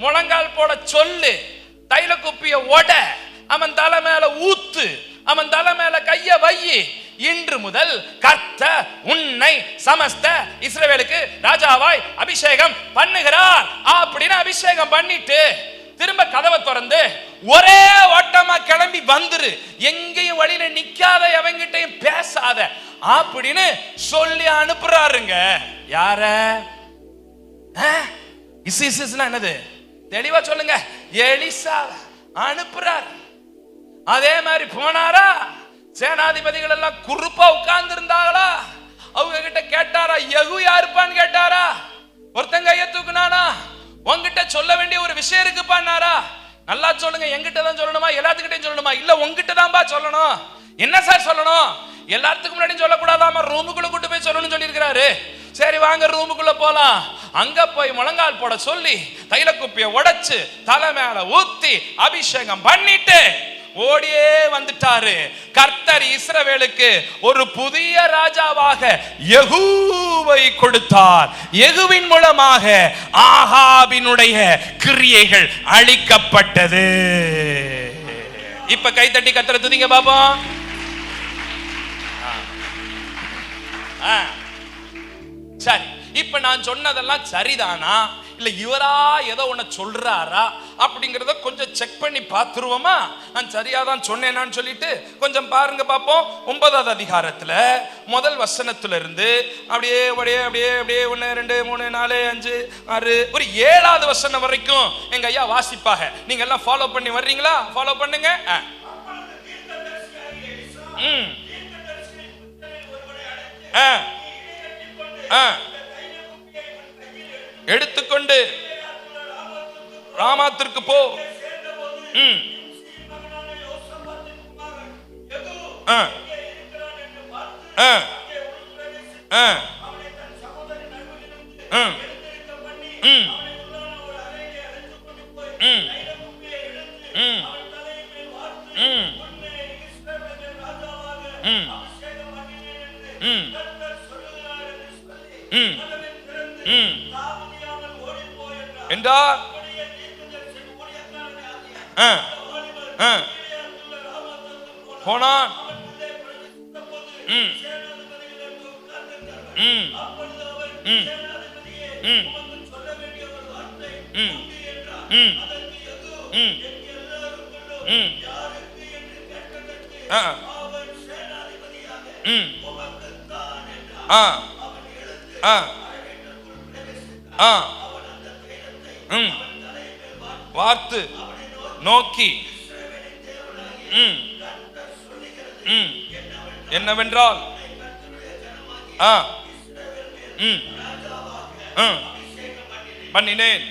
முழங்கால் போட சொல்லு, தைல குப்பிய ஒட, அவன் தலை மேல ஊத்து, அவன் தலை மேல கைய வையி, இன்று முதல் கர்த்தர் உன்னை சமஸ்த இஸ்ரவேலுக்கு ராஜாவாய் அபிஷேகம் பண்ணுகிறார் அப்படின்னு அபிஷேகம் பண்ணிட்டு திரும்ப கதவை திறந்து ஒரே ஓட்டமா கிளம்பி வந்துரு, எங்கேயும் வழியில நிக்காத, எவங்கிட்டையும் பேசாத அப்படின்னு சொல்லி அனுப்புறாருங்க. யார? என்னது தெளிவா சொல்லுங்க. எலிசா அனுப்புறார். அதே மாதிரி போனாரா? சேனாதிபதிகள் எல்லாம் குறுப்பா உட்கார்ந்து இருந்தாங்களா? அவங்க கிட்ட கேட்டாரா யெகூ யாருப்பான்னு கேட்டாரா? ஒருத்தங்க கைய தூக்குனானா? உங்ககிட்ட சொல்ல வேண்டிய ஒரு விஷயம் இருக்கு பண்ணாரா? நல்லா சொல்லுங்க. என்கிட்ட தான் சொல்லணுமா, எல்லாத்துக்கிட்டையும் சொல்லணுமா? இல்ல உங்ககிட்ட தான்பா சொல்லணும். என்ன சார் சொல்லணும்? எல்லாத்துக்கும் முன்னாடி சொல்லக்கூடாதாமா, ரூமுக்குள்ள கூட்டு போய் சொல்லணும்னு சொல்லி இருக்கிறாரு. சரி வாங்க ரூமுக்குள்ள போலாம். அங்க போய் முழங்கால் போட சொல்லி தைல குப்பிய உடைச்சு தலை மேல ஊத்தி அபிஷேகம் பண்ணிட்டு ஓடியே வந்துட்டாரு. கர்த்தர் இஸ்ரவேலுக்கு ஒரு புதிய ராஜாவாக யெகூவை கொடுத்தார். யெகூவின் மூலமாக ஆகாபினுடைய கிரியைகள் அழிக்கப்பட்டது. இப்ப கை தட்டி கர்த்தரை துதிங்க பாப்போம். சரி, இப்ப நான் சொன்னதெல்லாம் சரிதானா, இல்ல இவரா ஏதோ ஒண்ணு சொல்றாரா அப்படிங்கறத கொஞ்சம் செக் பண்ணி பார்த்துருவோமா? நான் சரியாதான் சொன்னேனான்னு சொல்லிட்டு கொஞ்சம் பாருங்க பாப்போம். 9வது அதிகாரத்துல முதல் வசனத்துல இருந்து அப்படியே அப்படியே அப்படியே அப்படியே 1 2 3 4 5 6 ஒரு 7வது வசனம் வரைக்கும் எங்க ஐயா வாசிப்பாக. நீங்க எல்லாம் ஃபாலோ பண்ணி வர்றீங்களா? ஃபாலோ பண்ணுங்க. எடுத்துக்கொண்டு ராமாத்திற்கு போ. என்றார். போனான். வார்த்து நோக்கி என்னவென்றால் பண்ணினேன்.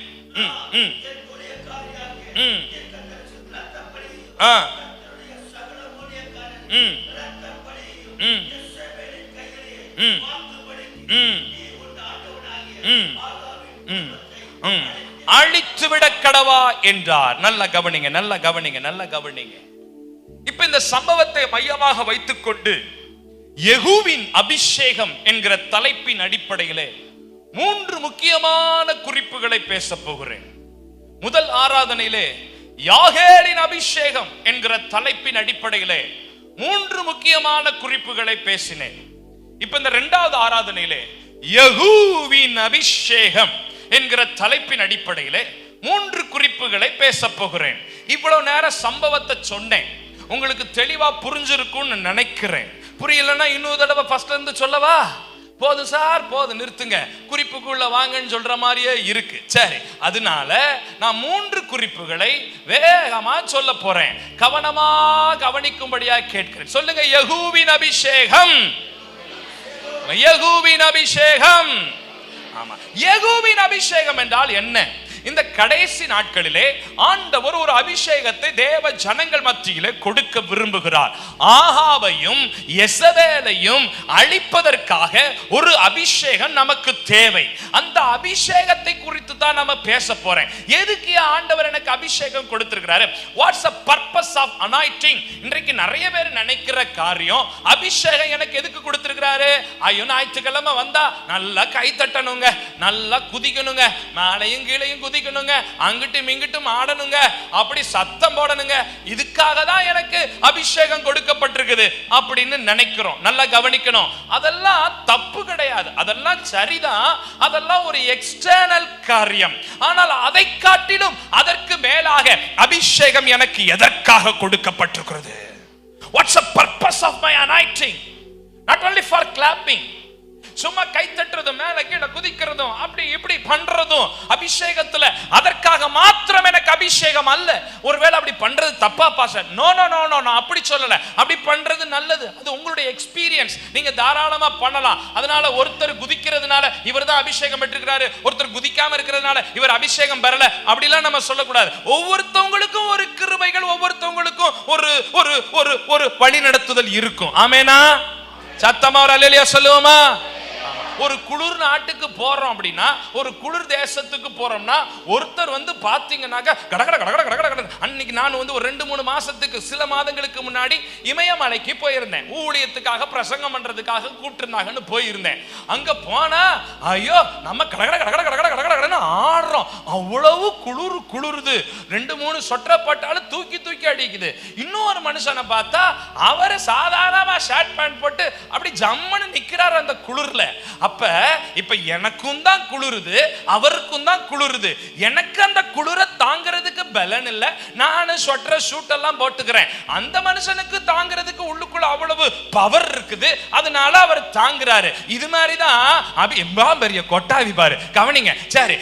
அழித்துவிட கடவா என்றார். நல்ல கவனிங்க, நல்ல கவனிங்க, நல்ல கவனிங்க. இப்ப இந்த சம்பவத்தை மையமாக வைத்துக் கொண்டு யெகூவின் அபிஷேகம் என்கிற தலைப்பின் அடிப்படையிலே 3 முக்கியமான குறிப்புகளை பேச போகிறேன். முதல் ஆராதனையிலே யாகேலின் அபிஷேகம் என்கிற தலைப்பின் அடிப்படையிலே 3 முக்கியமான குறிப்புகளை பேசினேன். இப்ப இந்த 2வது ஆராதனையிலே யெகூவின் அபிஷேகம் என்கிற தலைப்பின் அடிப்படையிலே 3 குறிப்புகளை பேச போகிறேன். இவ்வளவு நேரம் சம்பவத்தை சொன்னேன், உங்களுக்கு தெளிவா புரிஞ்சிருக்கும்னு நினைக்கிறேன். புரியலன்னா இன்னொரு தடவை ஃபர்ஸ்ட்ல இருந்து சொல்லவா? போதும் சார், போதும், நிறுத்துங்க, குறிப்புக்குள்ள வாங்கன்னு சொல்ற மாதிரியே இருக்கு. சரி, அதனால நான் 3 குறிப்புகளை வேகமா சொல்ல போறேன். கவனமா கவனிக்கும்படியா கேட்கிறேன். சொல்லுங்க, யெகூவின் அபிஷேகம். யெகூவின் அபிஷேகம். ஆமா, யெகூவின் அபிஷேகம் என்றால் என்ன? இந்த கடைசி நாட்களிலே ஆண்டவர் ஒரு அபிஷேகத்தை தேவ ஜனங்கள் மத்தியிலே கொடுக்க விரும்புகிறார். ஆகாபையும் யெசபேலையும் அழிப்பதற்காக ஒரு அபிஷேகம் நமக்கு தேவை. அந்த அபிஷேகத்தை குறித்து தான் நம்ம பேச போறேன். எதுக்கு ஆண்டவர் எனக்கு அபிஷேகம் கொடுத்திருக்கிறாரு? What's the purpose of anointing? இன்றைக்கு நிறைய பேர் நினைக்கிற காரியம், அபிஷேகம் எனக்கு எதுக்கு கொடுத்திருக்கிறாரு? ஐயோ, ஞாயிற்றுக்கிழமை வந்தா நல்லா கை தட்டணுங்க, நல்லா குதிக்கணுங்க, மேலையும் கீழையும் குதிக்கணுங்க, அங்கிட்டும் இங்கிட்டும் ஆடணுங்க, அப்படி சத்தம் போடணுங்க, இதுக்காக தான் எனக்கு அபிஷேகம் கொடுக்கப்பட்டிருக்குது அப்படின்னு நினைக்கிறோம். நல்லா கவனிக்கணும், அதெல்லாம் தப்பு கிடையாது, அதெல்லாம் சரிதான், அதெல்லாம் ஒரு எக்ஸ்டர்னல் காரியம். ஆனால் அதை காட்டிலும் அதற்கு மேலாக அபிஷேகம் எனக்கு எதற்காக கொடுக்கப்பட்டிருக்கிறது? What's the purpose of my anointing? Not only for clapping, சும்மா கை தட்டுறதும் மேல கீழே குதிக்கிறதும் அப்படி இப்படி பண்றதும் அபிஷேகத்துல அதற்காக மாத்திரம் எனக்கு அபிஷேகம் அல்ல. ஒருவேளை அப்படி பண்றது தப்பா pastor? No no no no, நான் அப்படி சொல்லல. அப்படி பண்றது நல்லது, அது உங்களுடைய எக்ஸ்பீரியன்ஸ், நீங்க தாராளமா பண்ணலாம். அதனால ஒருத்தர் குதிக்கிறதுனால இவர் தான் அபிஷேகம் பெற்றிருக்கிறாரு, ஒருத்தர் குதிக்காம இருக்கிறதுனால இவர் அபிஷேகம் பெறல, அப்படிலாம் நம்ம சொல்லக்கூடாது. ஒவ்வொருத்தவங்களுக்கும் ஒரு கிருபைகள், ஒவ்வொருத்தவங்களுக்கும் ஒரு ஒரு ஒரு ஒரு வழி நடத்துதல் இருக்கும். ஆமேனா? சத்தமா ஒரு அல்லேலூயா சொல்லுவோமா? ஒரு குளிர் நாட்டுக்கு போறோம் அப்படின்னா, ஒரு குளிர் தேசத்துக்கு போறோம்னா, ஒருத்தர் வந்து பாத்தீங்கன்னாக்க கடகட கடகட கடகட கடகட. அன்னைக்கு நான் வந்து ஒரு 2-3 மாசத்துக்கு, சில மாதங்களுக்கு முன்னாடி இமயமலைக்கு போயிருந்தேன். ஊழியத்துக்காக பிரசங்கம் பண்றதுக்காக கூப்பிட்டுருந்தாங்கன்னு போயிருந்தேன். அங்க போனா ஐயோ, நம்ம கடகட கடகட கடகட கடகடன்னு ஆடுறோம். அவ்வளவு குளிருது. 2-3 சொட்டரை போட்டாலும் தூக்கி தூக்கி அடிக்குது. இன்னொரு மனுஷனை பார்த்தா அவரு சாதாரணமா ஷர்ட் பேண்ட் போட்டு அப்படி ஜம்முன்னு நிக்கிறாரு அந்த குளிர்ல. அப்ப இப்ப எனக்கும் தான் குளிருது, அவருக்கும் தான் குளிருது. எனக்கு அந்த குளிரை தாங்கிறதுக்கு பலன் இல்ல, நான் ஸ்வெட்டர் ஷூட் எல்லாம் போட்டுக்கிறேன். அந்த மனுஷனுக்கு தாங்கிறதுக்கு உள்ளுக்குள்ள அவ்வளவு பவர் இருக்குது, அதனால அவர் தாங்குறாரு. இது மாதிரிதான் பெரிய கொட்டாவி பாரு, கவனிங்க. சரி,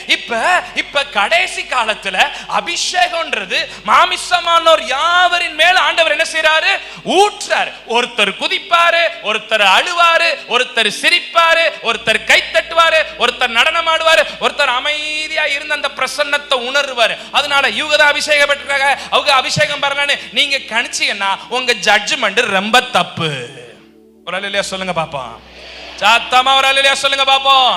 இப்ப கடைசி காலத்துல அபிஷேகம்ன்றது மாமிசமானோர் யாவரின் மேல் ஆண்டவர் என்ன செய்யறாரு? ஊற்றாரு. ஒருத்தர் குதிப்பாரு, ஒருத்தர் அழுவாரு, ஒருத்தர் சிரிப்பாரு, ஒருத்தர் கை தட்டுவாரு, ஒருத்தர் நடனம் ஆடுவாரு, ஒருத்தர் அமைதியா இருந்து அந்த பிரசன்னத்தை உணர்வாரு. அதனால இவங்க தான் அபிஷேகம் பெற்றாங்க, அவங்க அபிஷேகம் பெறலன்னு நீங்க கணிச்சீங்கன்னா உங்க ஜட்ஜ்மெண்ட் ரொம்ப தப்பு. ஒரு அல்லேலூயா சொல்லுங்க பாப்போம். சத்தமா ஒரு அல்லேலூயா சொல்லுங்க பாப்போம்.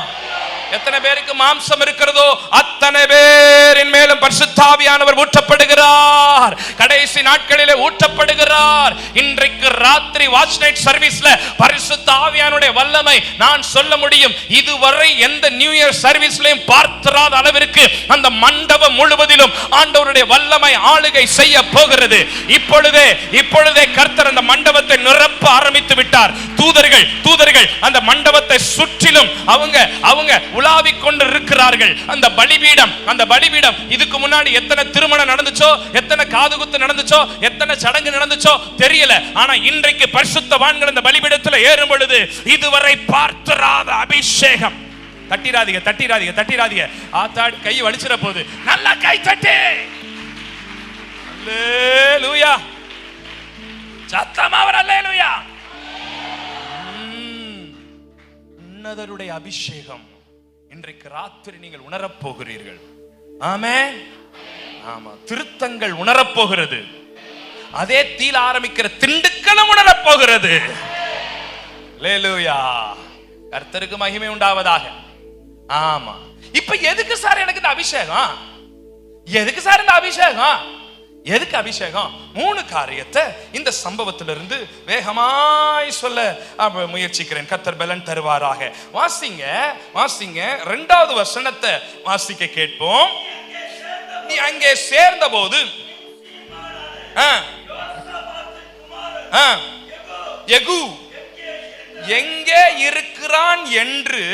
எத்தனை பேருக்கு மாம்சம் இருக்கிறதோ அத்தனை பேரின் மேலும் பரிசுத்த ஆவியானவர் ஊற்றப்படுகிறார். கடைசி நாட்களிலே ஊற்றப்படுகிறார். இன்றைக்கு ராத்திரி வாட்ச் நைட் சர்வீஸ்ல பரிசுத்த ஆவியானுடைய வல்லமை நான் சொல்ல முடியும், இதுவரை எந்த நியூ இயர் சர்வீஸ்லயும் பார்த்திராத அளவிற்கு அந்த மண்டபம் முழுவதிலும் ஆண்டவருடைய வல்லமை ஆளுகை செய்ய போகிறது. இப்பொழுதே கர்த்தர் அந்த மண்டபத்தை நிரப்ப ஆரம்பித்து விட்டார். தூதர்கள் அந்த மண்டபத்தை சுற்றிலும் அவங்க உலாவிக் கொண்டு இருக்கிறார்கள். அந்த பலிபீடம் இதுக்கு முன்னாடி எத்தனை திருமணம் நடந்துச்சோ, எத்தனை காதுகுத்து நடந்துச்சோ, எத்தனை சடங்கு நடந்துச்சோ தெரியல. ஆனா இன்றைக்கு பரிசுத்தவான்கள் அந்த பலிபீடத்தில் ஏறும் பொழுது இதுவரை பார்த்திராத அபிஷேகம். தட்டிராதீங்க. ஆத்தாடி கை வலிச்சிட போகுது. நல்லா கை தட்டு. அல்லேலூயா. சத்தமா ஒரு அல்லேலூயா. உன்னதருடைய அபிஷேகம் இன்றைக்கு ராத்திரி நீங்கள் உணரப் போகிறீர்கள். ஆமென். ஆமா, திருத்தங்கள் உணரப் போகிறது. அதே தீல ஆரம்பிக்கிற திண்டுக்களும் உணரப் போகிறது. அல்லேலூயா. கர்த்தருக்கு மகிமை உண்டாவதாக. ஆமா, இப்ப எதுக்கு சார் எனக்கு இந்த அபிஷேகம்? எதுக்கு சார் இந்த அபிஷேகம்? எதுக்கு அபிஷேகம்? 3 காரியத்தை இந்த சம்பவத்திலிருந்து வேகமாய் சொல்ல முயற்சிக்கிறேன். கர்த்தர் பலன் தருவாராக. வாசிங்க 2வது வசனத்தை வாசிக்க கேட்போம். நீ அங்கே சேர்ந்த போது யெகூ எங்கே இருக்கிறான் என்று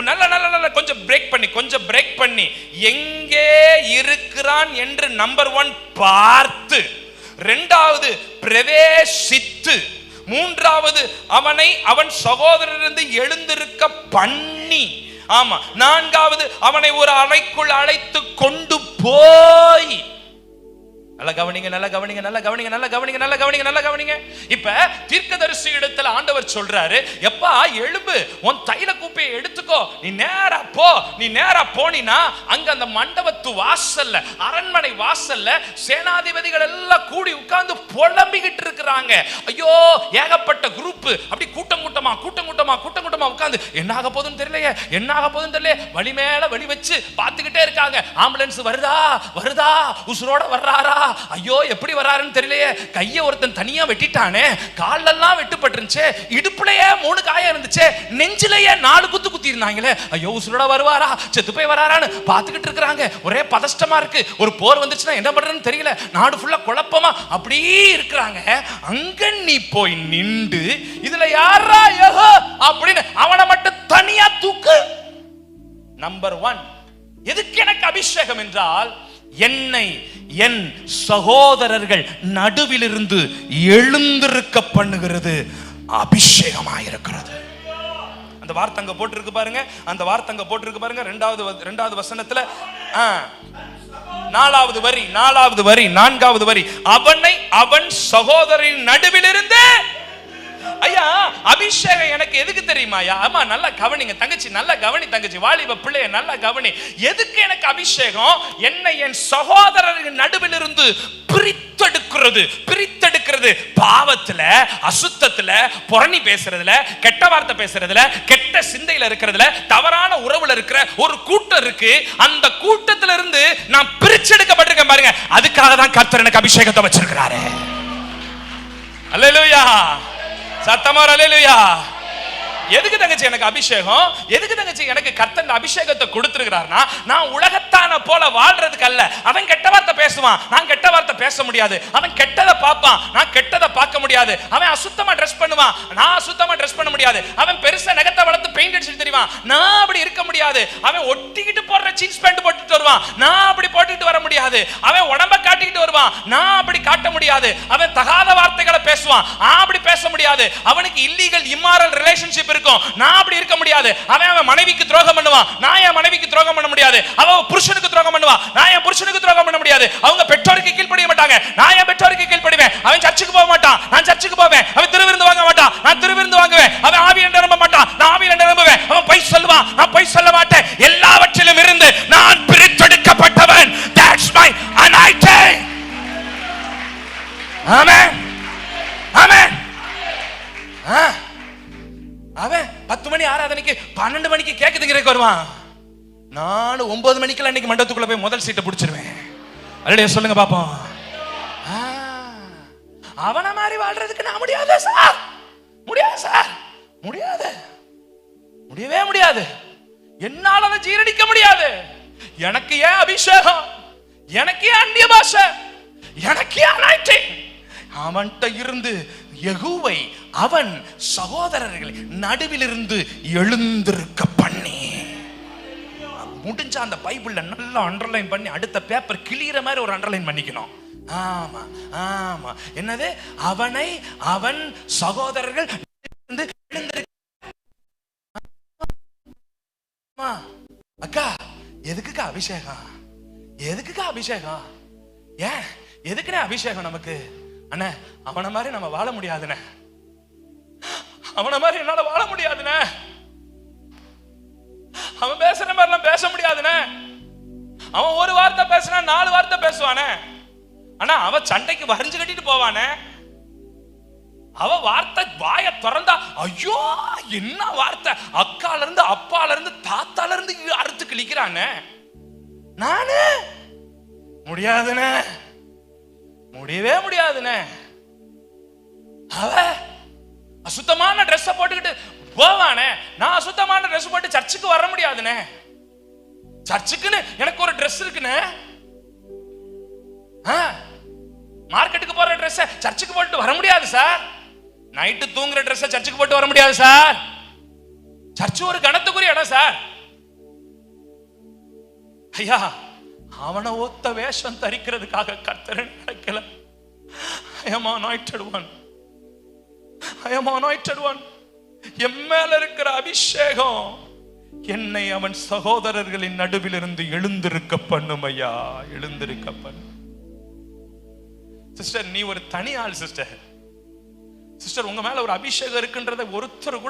நல்ல கொஞ்சம் பிரேக் பண்ணி எங்கே இருக்கிறான் என்று நம்பர் 1 பார்த்து, 2வது பிரவேசித்து, மூன்றாவது அவனை அவன் சகோதரரிலிருந்து எழுந்திருக்க பண்ணி, ஆமா, நான்காவது அவனை ஒரு அறைக்குள் அழைத்து கொண்டு போய். நல்ல கவனிங்க, நல்ல கவனிங்க, நல்ல கவனிங்க, நல்ல கவனிங்க, நல்ல கவனிங்க, நல்ல கவனிங்க. இப்ப தீர்க்கதரிசி இடத்துல ஆண்டவர் சொல்றாரு, எப்பா எழும்பு, உன் தைல குப்பையை எடுத்துக்கோ, நீ நேரா போ. நீ நேரா போனினா அங்க அந்த மண்டபத்து வாசல்ல, அரண்மனை வாசல்ல சேனாதிபதிகள் எல்லாம் கூடி உட்கார்ந்து புலம்பிக்கிட்டு இருக்கிறாங்க. ஐயோ, ஏகப்பட்ட குரூப், அப்படி கூட்டம் கூட்டமா கூட்டம் கூட்டமா கூட்டம் கூட்டமா உட்கார்ந்து என்ன ஆக போகுதுன்னு தெரியலையே, என்ன ஆக போகுதுன்னு தெரியல, வழி மேல வழி வச்சு பார்த்துக்கிட்டே இருக்காங்க. ஆம்புலன்ஸ் வருதா வருதா, உசுரோட வர்றாரா, ஐயோ எப்படி வராருன்னு தெரியலையே, கைய ஒருத்தன் தனியா வெட்டிட்டானே, காலெல்லாம் வெட்டுப்பட்டுருந்துச்சு, இடுப்புலயே 3 காயம் இருந்துச்சு, நெஞ்சிலேயே 4 குத்து குத்தி இருந்தாங்களே, ஐயோ உசுரோட வருவாரா செத்து போய் வராரான்னு பார்த்துக்கிட்டு இருக்காங்க. ஒரே பதஷ்டமா இருக்கு. ஒரு போர் வந்துச்சுன்னா என்ன பண்றதுன்னு தெரியல, நாடு ஃபுல்லா குழப்பமா அப்படியே இருக்கிறாங்க. அங்க நீ போய் நின்று இதுல யாரா யெகோ அப்படின்னு அவனை மட்டும் தனியா தூக்கு. நம்பர் 1, எதுக்கு எனக்கு அபிஷேகம் என்றால், என்னை என் சகோதரர்கள் நடுவிலிருந்து எழுந்திருக்க பண்ணுகிறது அபிஷேகமாயிருக்கிறது. அந்த வார்த்தை அங்க போட்டிருக்கு பாருங்க, அந்த வார்த்தை அங்க போட்டிருக்கு பாருங்க. இரண்டாவது வசனத்துல 4வது வரி, 4வது வரி, அவனை அவன் சகோதரின் நடுவிலிருந்து. ஐயா, அபிஷேகம் எனக்கு எதுக்கு தெரியுமாயா? ஆமா, நல்லா கவனிங்க தங்கச்சி, நல்லா கவனி தங்கச்சி, வாலிப பிள்ளைய நல்லா கவனி. எதுக்கு எனக்கு அபிஷேகம்? என்னை என் சகோதரர்கள் நடுவில் இருந்து பிரித்தெடுக்கிறது. பாவத்துல, அசுத்தத்துல, புரணி பேசுறதுல, கெட்ட வார்த்தை பேசுறதுல, கெட்ட சிந்தையில இருக்கிறதுல, தவறான உறவுல இருக்கிற ஒரு கூட்டம் இருக்கு. அந்த கூட்டத்துல இருந்து நான் பிரிச்செடுக்கப்பட்டிருக்கேன் பாருங்க. அதுக்காக தான் கர்த்தர் எனக்கு அபிஷேகத்தை வச்சிருக்கிறாரு. அல்லேலூயா, சத்தமா அல்லேலூயா. எதுக்கு தங்கச்சி எனக்கு அபிஷேகம்? எதுக்கு தங்கச்சி எனக்கு கர்த்தர் அபிஷேகத்தை கொடுத்திருக்கிறார்னா, நான் உலகத்தான போல வாழ்றதுக்கு அல்ல. அவன் கெட்ட வார்த்தை பேசுவான், நான் கெட்ட வார்த்தை பேச முடியாது. அவன் கெட்டதை பார்ப்பான், நான் கெட்டதை பார்க்க முடியாது. அவன் அசுத்தமா ட்ரெஸ் பண்ணுவான், நான் அசுத்தமா ட்ரெஸ் பண்ண முடியாது. அவன் பெருசா நகத்தை வளர்த்து பெயிண்ட் அடிச்சிட்டு தெரியுவான், நான் அப்படி இருக்க முடியாது. அவன் ஒட்டிக்கிட்டு போடுற ஜீன்ஸ் பேண்ட் போட்டுட்டு வருவான், நான் அப்படி போட்டுட்டு வர முடியாது. அவன் உடம்ப காட்டிக்கிட்டு வருவான், நான் அப்படி காட்ட முடியாது. அவன் தகாத வார்த்தைகளை பேசுவான், நான் அப்படி பேச முடியாது. அவனுக்கு இல்லீகல் இம்மாரல் ரிலேஷன்ஷிப் இருக்கும், நான் அப்படி இருக்க முடியாது. அவன் மனைவிக்கு துரோகம் பண்ணுவான், நான் என் மனைவிக்கு துரோகம் பண்ண முடியாது. அவன் புருஷனுக்கு துரோகம் பண்ணுவான், நான் என் புருஷனுக்கு துரோகம் பண்ண முடியாது. அவங்க பெற்றோருக்கு கீழ்ப்படிய மாட்டாங்க, நான் என் பெற்றோருக்கு கீழ்ப்படிவேன். அவன் சர்ச்சுக்கு போக மாட்டான், நான் சர்ச்சுக்கு போவேன். அவன் திருவிருந்து வாங்க மாட்டான், நான் திருவிருந்து வாங்குவேன். அவன் ஆவியில நிரம்ப மாட்டான், நான் ஆவியில நிரம்புவேன். அவன் பொய் சொல்லுவான், நான் பொய் சொல்ல மாட்டேன். எல்லாவற்றிலும் இருந்து நான் பிரித்தெடுக்கப்பட்டவன். That's my anointing. ஆமென், ஆமென். அவன் 10 மணி ஆராதனைக்கு 12 மணிக்கு கேக்குதுங்கிறதுக்கு வருவான். நான் 9 மணிக்கெல்லாம் அன்னைக்கு மண்டபத்துக்குள்ள போய் முதல் சீட்டை பிடிச்சிருவேன். அல்லேலூயா சொல்லுங்க பாப்போம். அவன மாதிரி வாழ்றதுக்கு நான் முடியாது சார், முடியாது சார், முடியாது, முடியவே முடியாது. என்னால அதை ஜீரணிக்க முடியாது. எனக்கு ஏன் அபிஷேகம்? எனக்கு ஏன் அந்நிய பாஷை? எனக்கு ஏன் அனாயிண்டிங்? அவன்கிட்ட இருந்து யெகூவை அவன் சகோதரர்கள் நடுவிலிருந்து எழுந்திருக்க பண்ணி. முடிஞ்ச அந்த பைபிள்ல நல்லா அண்டர்லைன் பண்ணி அடுத்த பேப்பர் கிளியற மாதிரி ஒரு அண்டர்லைன் பண்ணிக்கணும். ஆமா ஆமா, என்னது? அவனை அவன் சகோதரர்கள் அக்கா, எதுக்குக்கா அபிஷேகம்? எதுக்குக்கா அபிஷேகம்? ஏன் எதுக்குனே அபிஷேகம் நமக்கு? அண்ணே, அவனை மாதிரி நம்ம வாழ முடியாதுண்ணே, அவனை மாதிரி என்னால வாழ முடியாதுண்ணே, அவன் பேசுற மாதிரி நான் பேச முடியாதுண்ணே. அவன் ஒரு வார்த்தை பேசினா 4 வார்த்தை பேசுவானே. ஆனா அவன் சண்டைக்கு வரிஞ்சு கட்டிட்டு போவானே. அவ வார்த்தை வாய திறந்தா ஐயோ என்ன வார்த்தை, அக்கால இருந்து அப்பால இருந்து தாத்தால இருந்து அறுத்து கிழிக்கிறானே. நானு முடியாதுண்ணே, முடியவே முடியாதுண்ணே. அவ அசுத்தமான ட்ரெஸ் போட்டுக்கிட்டு போவானே, நான் அசுத்தமான ட்ரெஸ் போட்டு சர்ச்சுக்கு வர முடியாதுண்ணே. சர்ச்சுக்குன்னு எனக்கு ஒரு ட்ரெஸ் இருக்குண்ணே. மார்க்கெட்டுக்கு போற ட்ரெஸ் சர்ச்சுக்கு போட்டு வர முடியாது சார். நைட்டு தூங்குற ட்ரெஸ் சர்ச்சுக்கு போட்டு வர முடியாது சார். சர்ச்சு ஒரு கணத்துக்குரிய இடம் சார். ஐயா, அவனை ஒத்த வேஷம் தரிக்கிறதுக்காக கர்த்தர் நடக்கல. I am anointed one. I am anointed one. என் மேல இருக்கிற அபிஷேகம் என்னை அவன் சகோதரர்களின் நடுவில் இருந்து எழுந்திருக்க பண்ணும் ஐயா, எழுந்திருக்க பண்ணு. சிஸ்டர், நீ ஒரு தனி ஆள் சிஸ்டர். சிஸ்டர், உங்க மேல ஒரு அபிஷேகம் இருக்குன்றத ஒருத்தர்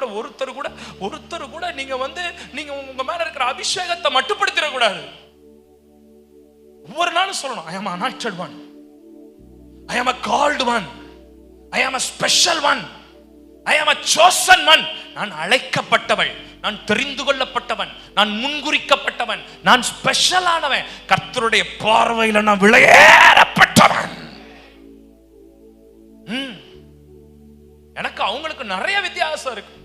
கூட நீங்க உங்க மேல இருக்கிற அபிஷேகத்தை மட்டுப்படுத்திட கூடாது. ஒவ்வொரு நாளும் சொல்லணும், I am anointed one, I am a called one, I am a special one, I am a chosen one. நான் அழைக்கப்பட்டவள், நான் தெரிந்து கொள்ளப்பட்டவன், நான் முன்குறிக்கப்பட்டவன், நான் ஸ்பெஷல் ஆனவன், கர்த்தருடைய பார்வையில நான் விலையேறப்பட்டவன். எனக்கு அவங்களுக்கு நிறைய வித்தியாசம் இருக்கு.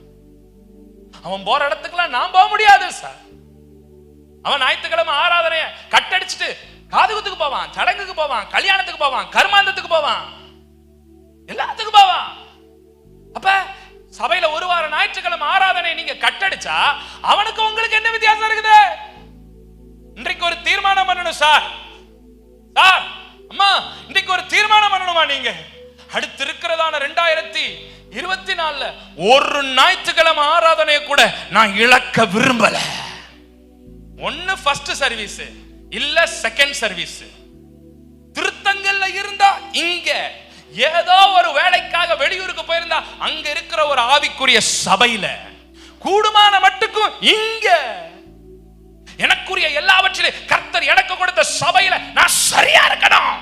அவன் போற இடத்துக்குலாம் நான் போக முடியாது சார். அவன் ஞாயிற்றுக்கிழமை ஆராதனைய கட்டடிச்சுட்டு காதுகுத்துக்கு போவான், சடங்குக்கு போவான், கல்யாணத்துக்கு போவான், கர்மாந்தத்துக்கு போவான், எல்லாத்துக்கும் போவான். அப்ப சபையில ஒரு வார ஞாயிற்றுக்கிழமை ஆராதனை நீங்க கட்டடிச்சா அவனுக்கு உங்களுக்கு என்ன வித்தியாசம் இருக்குது? இன்றைக்கு ஒரு தீர்மானம் பண்ணணும் சார். சார், அம்மா, இன்றைக்கு ஒரு தீர்மானம் பண்ணணுமா? நீங்க அடுத்து இருக்கிறதான 2024 ஒரு ஞாயிற்றுக்கிழமை ஆராதனையை கூட நான் இழக்க விரும்பல. ஒன்னு ஃபர்ஸ்ட் சர்வீஸ், இல்ல செகண்ட் சர்வீஸ். திருத்தங்கள்ல இருந்தா இங்க, ஏதோ ஒரு வேலைக்காக வெளியூருக்கு போயிருந்தா அங்க இருக்கிற ஒரு ஆவிக்குரிய சபையில, கூடுமான மட்டுக்கும் இங்க எனக்குரிய எல்லாவற்றிலும் கர்த்தர் எனக்கு கொடுத்த சபையில நான் சரியா இருக்கணும்.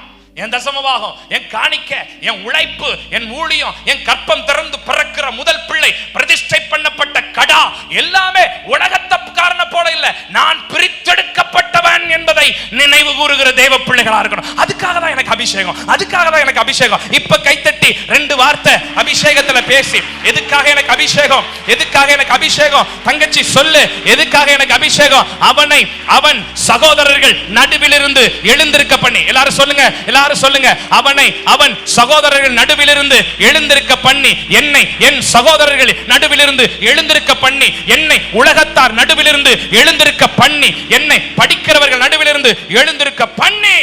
என் தசமபாகம், என் காணிக்க, என் உழைப்பு, என் ஊழியம், என் கற்பம் திறந்து பிறக்கிற முதல் பிள்ளை, பிரதிஷ்டை பண்ணப்பட்ட கடா எல்லாமே உலகத்தக்காரன போல இல்ல, நான் பிரித்தெடுக்கப்பட்டவன் என்பதை நினைவு கூறுகிற தேவ பிள்ளைகளா இருக்கணும். அதுக்காக தான் எனக்கு அபிஷேகம், அதுக்காக தான் எனக்கு அபிஷேகம். இப்ப கைத்தட்டி 2 வார்த்தை அபிஷேகத்துல பேசி, எதுக்காக எனக்கு அபிஷேகம், எதுக்காக எனக்கு அபிஷேகம்? தங்கச்சி சொல்லு, எதுக்காக எனக்கு அபிஷேகம்? அவனை அவன் சகோதரர்கள் நடுவில் இருந்து எழுந்திருக்க பண்ணி. எல்லாரும் சொல்லுங்க, எல்லாரும் சொல்லுங்க. அவனை அவன் சகோதரர்கள் நடுவிலிருந்து எழுந்திருக்க பண்ணி, என்னை என் சகோதரர்கள் நடுவிலிருந்து எழுந்திருக்க பண்ணி, என்னை உலகத்தார் நடுவிலிருந்து எழுந்திருக்க பண்ணி, என்னை படிக்கிறவர்கள் நடுவிலிருந்து எழுந்திருக்க பண்ணி.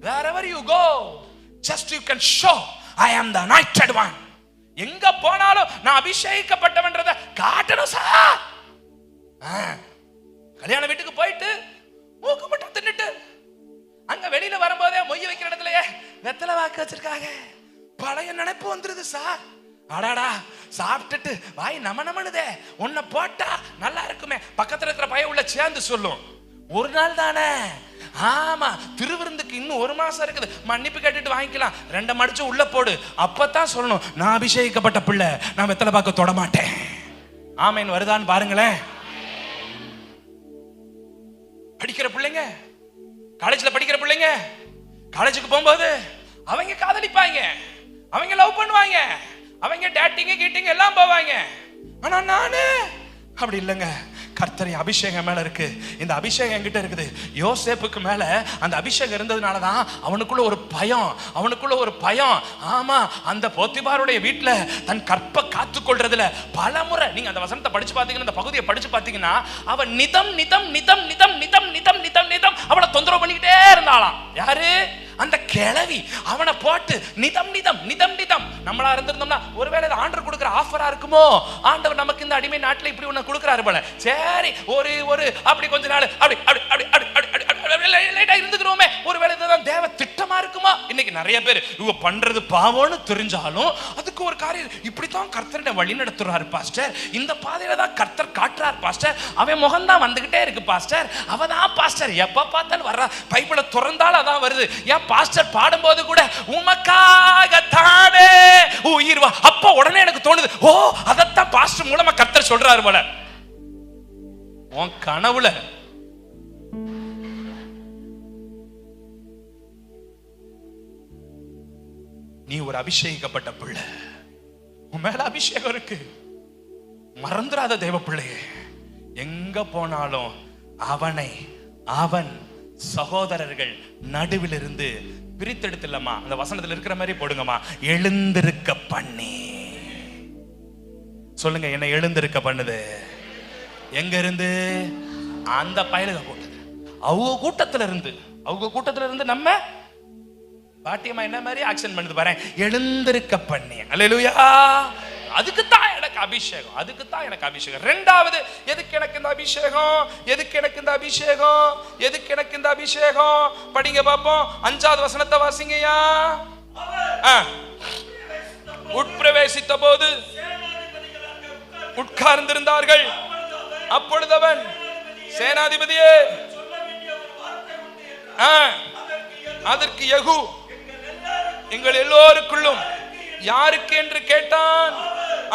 Wherever you go, just you can show I am the anointed one. எங்க போனாலும் நான் அபிஷேகிக்கப்பட்டவன்றதை காட்டணும் சார். கல்யாண வீட்டுக்கு போயிட்டு மூக்கு மட்டும் தின்னுட்டு அங்க வெளியில வரும்போதே மொய் வைக்கிற இடத்துலயே வெத்தலை வாக்கு வச்சிருக்காங்க. பழைய நினைப்பு வந்துருது சார். அடாடா, சாப்பிட்டுட்டு வாய் நமனமனுதே, உன்னை போட்டா நல்லா இருக்குமே. பக்கத்துல இருக்கிற பையன் உள்ள சேர்ந்து சொல்லும், ஒரு நாள் தானே, ஆமா, திருவிருந்துக்கு இன்னும் 1 மாசம் இருக்குது, மன்னிப்பு கேட்டுட்டு வாங்கிக்கலாம், 2 மடிச்சு உள்ள போடு. அப்பதான் சொல்லணும், நான் அபிஷேகிக்கப்பட்ட பிள்ளை, நான் வெத்தலை பாக்க தொட மாட்டேன். ஆமேன் வருதான்னு பாருங்களேன். படிக்கிற பிள்ளைங்க, காலேஜ்ல படிக்கிற பிள்ளைங்க காலேஜுக்கு போகும்போது அவங்க காதலிப்பாங்க, அவங்க லவ் பண்ணுவாங்க, அவங்க டேட்டிங் கீட்டிங் எல்லாம் போவாங்க. ஆனா நானு அப்படி இல்லைங்க. கர்த்தரை அபிஷேகம் மேல இருக்கு. இந்த அபிஷேகம் என்கிட்ட இருக்குது. யோசேப்புக்கு மேல அந்த அபிஷேகம் இருந்ததுனாலதான் அவனுக்குள்ள ஒரு பயம், அவனுக்குள்ள ஒரு பயம். ஆமா, அந்த போத்திபாருடைய வீட்டுல தன் கற்பை காத்துக்கொள்றதுல பல முறை நீங்க அந்த வசனத்தை படிச்சு பாத்தீங்கன்னா, அந்த பகுதியை படிச்சு பாத்தீங்கன்னா, அவன் நிதம் நிதம் நிதம் நிதம் நிதம் நிதம் நிதம் நிதம் அவளை தொந்தரவு பண்ணிக்கிட்டே இருந்தாளாம். யாரு? அந்த கிழவி. அவனை போட்டு நிதம் நிதம் நிதம் நிதம். நம்மளா இருந்திருந்தோம்னா ஒருவேளை ஆண்டவர் கொடுக்கிற ஆஃபரா இருக்குமோ, ஆண்டவர் நமக்கு இந்த அடிமை நாட்டில் இப்படி ஒண்ணு கொடுக்கிறாரு போல, சரி ஒரு அப்படி கொஞ்ச நாள் அப்படி லைட்டா இருந்துக்கிறோமே, ஒருவேளை இதுதான் தேவ திட்டமா இருக்குமா? இன்னைக்கு நிறைய பேர் இவங்க பண்றது பாவம்னு தெரிஞ்சாலும் அதுக்கு ஒரு காரியம், இப்படித்தான் கர்த்தரை வழி நடத்துறாரு பாஸ்டர், இந்த பாதையில தான் கர்த்தர் காட்டுறாரு பாஸ்டர், அவன் முகம் தான் வந்துகிட்டே இருக்கு பாஸ்டர், அவதான் பாஸ்டர் எப்ப பார்த்தாலும் வர்றா, பைபிளை திறந்தாலும் அதான் வருது. ஏன் பாஸ்டர் பாடும்போது கூட உமக்காகத்தானே உயிர் வா, அப்ப உடனே எனக்கு தோணுது, ஓ அதத்தான் பாஸ்டர் மூலமா கர்த்தர் சொல்றாரு போல. உன் கனவுல நீ ஒரு அபிஷேகிக்கப்பட்ட பிள்ளை, உன் மேல அபிஷேகம் இருக்கு, மறந்துடாத தேவ பிள்ளையே. எங்க போனாலும் அவனை அவன் சகோதரர்கள் நடுவில் இருந்து பிரித்தெடுத்துலமா, அந்த வசனத்துல இருக்கிற மாதிரி போடுங்கம்மா, எழுந்திருக்க பண்ணி. சொல்லுங்க, என்ன எழுந்திருக்க பண்ணுது? எங்க இருந்து? அந்த பயலுக கூட்டத்துல, அவங்க கூட்டத்துல இருந்து நம்ம பாட்டியம்மா என்ன மாதிரி ஆக்ஷன் பண்ணுது பாரு, எழுந்திருக்க பண்ணி. அல்லேலூயா. அதுக்கு தான் எனக்கு அபிஷேகம், அதுக்கு தான் எனக்கு அபிஷேகம். ரெண்டாவது, எதுக்கு எனக்கு இந்த அபிஷேகம், எதுக்கு எனக்கு இந்த அபிஷேகம், எதுக்கு எனக்கு இந்த அபிஷேகம்? படிங்க பாப்போம், 5வது வசனத்தை வாசிங்கயா. உட்பிரவேசித்த போது உட்கார்ந்திருந்தார்கள். அப்பொழுது அவன், சேனாதிபதியே, அதற்கு யெகூ, எங்கள் எல்லோருக்குள்ளும் யாருக்கு என்று கேட்டான்.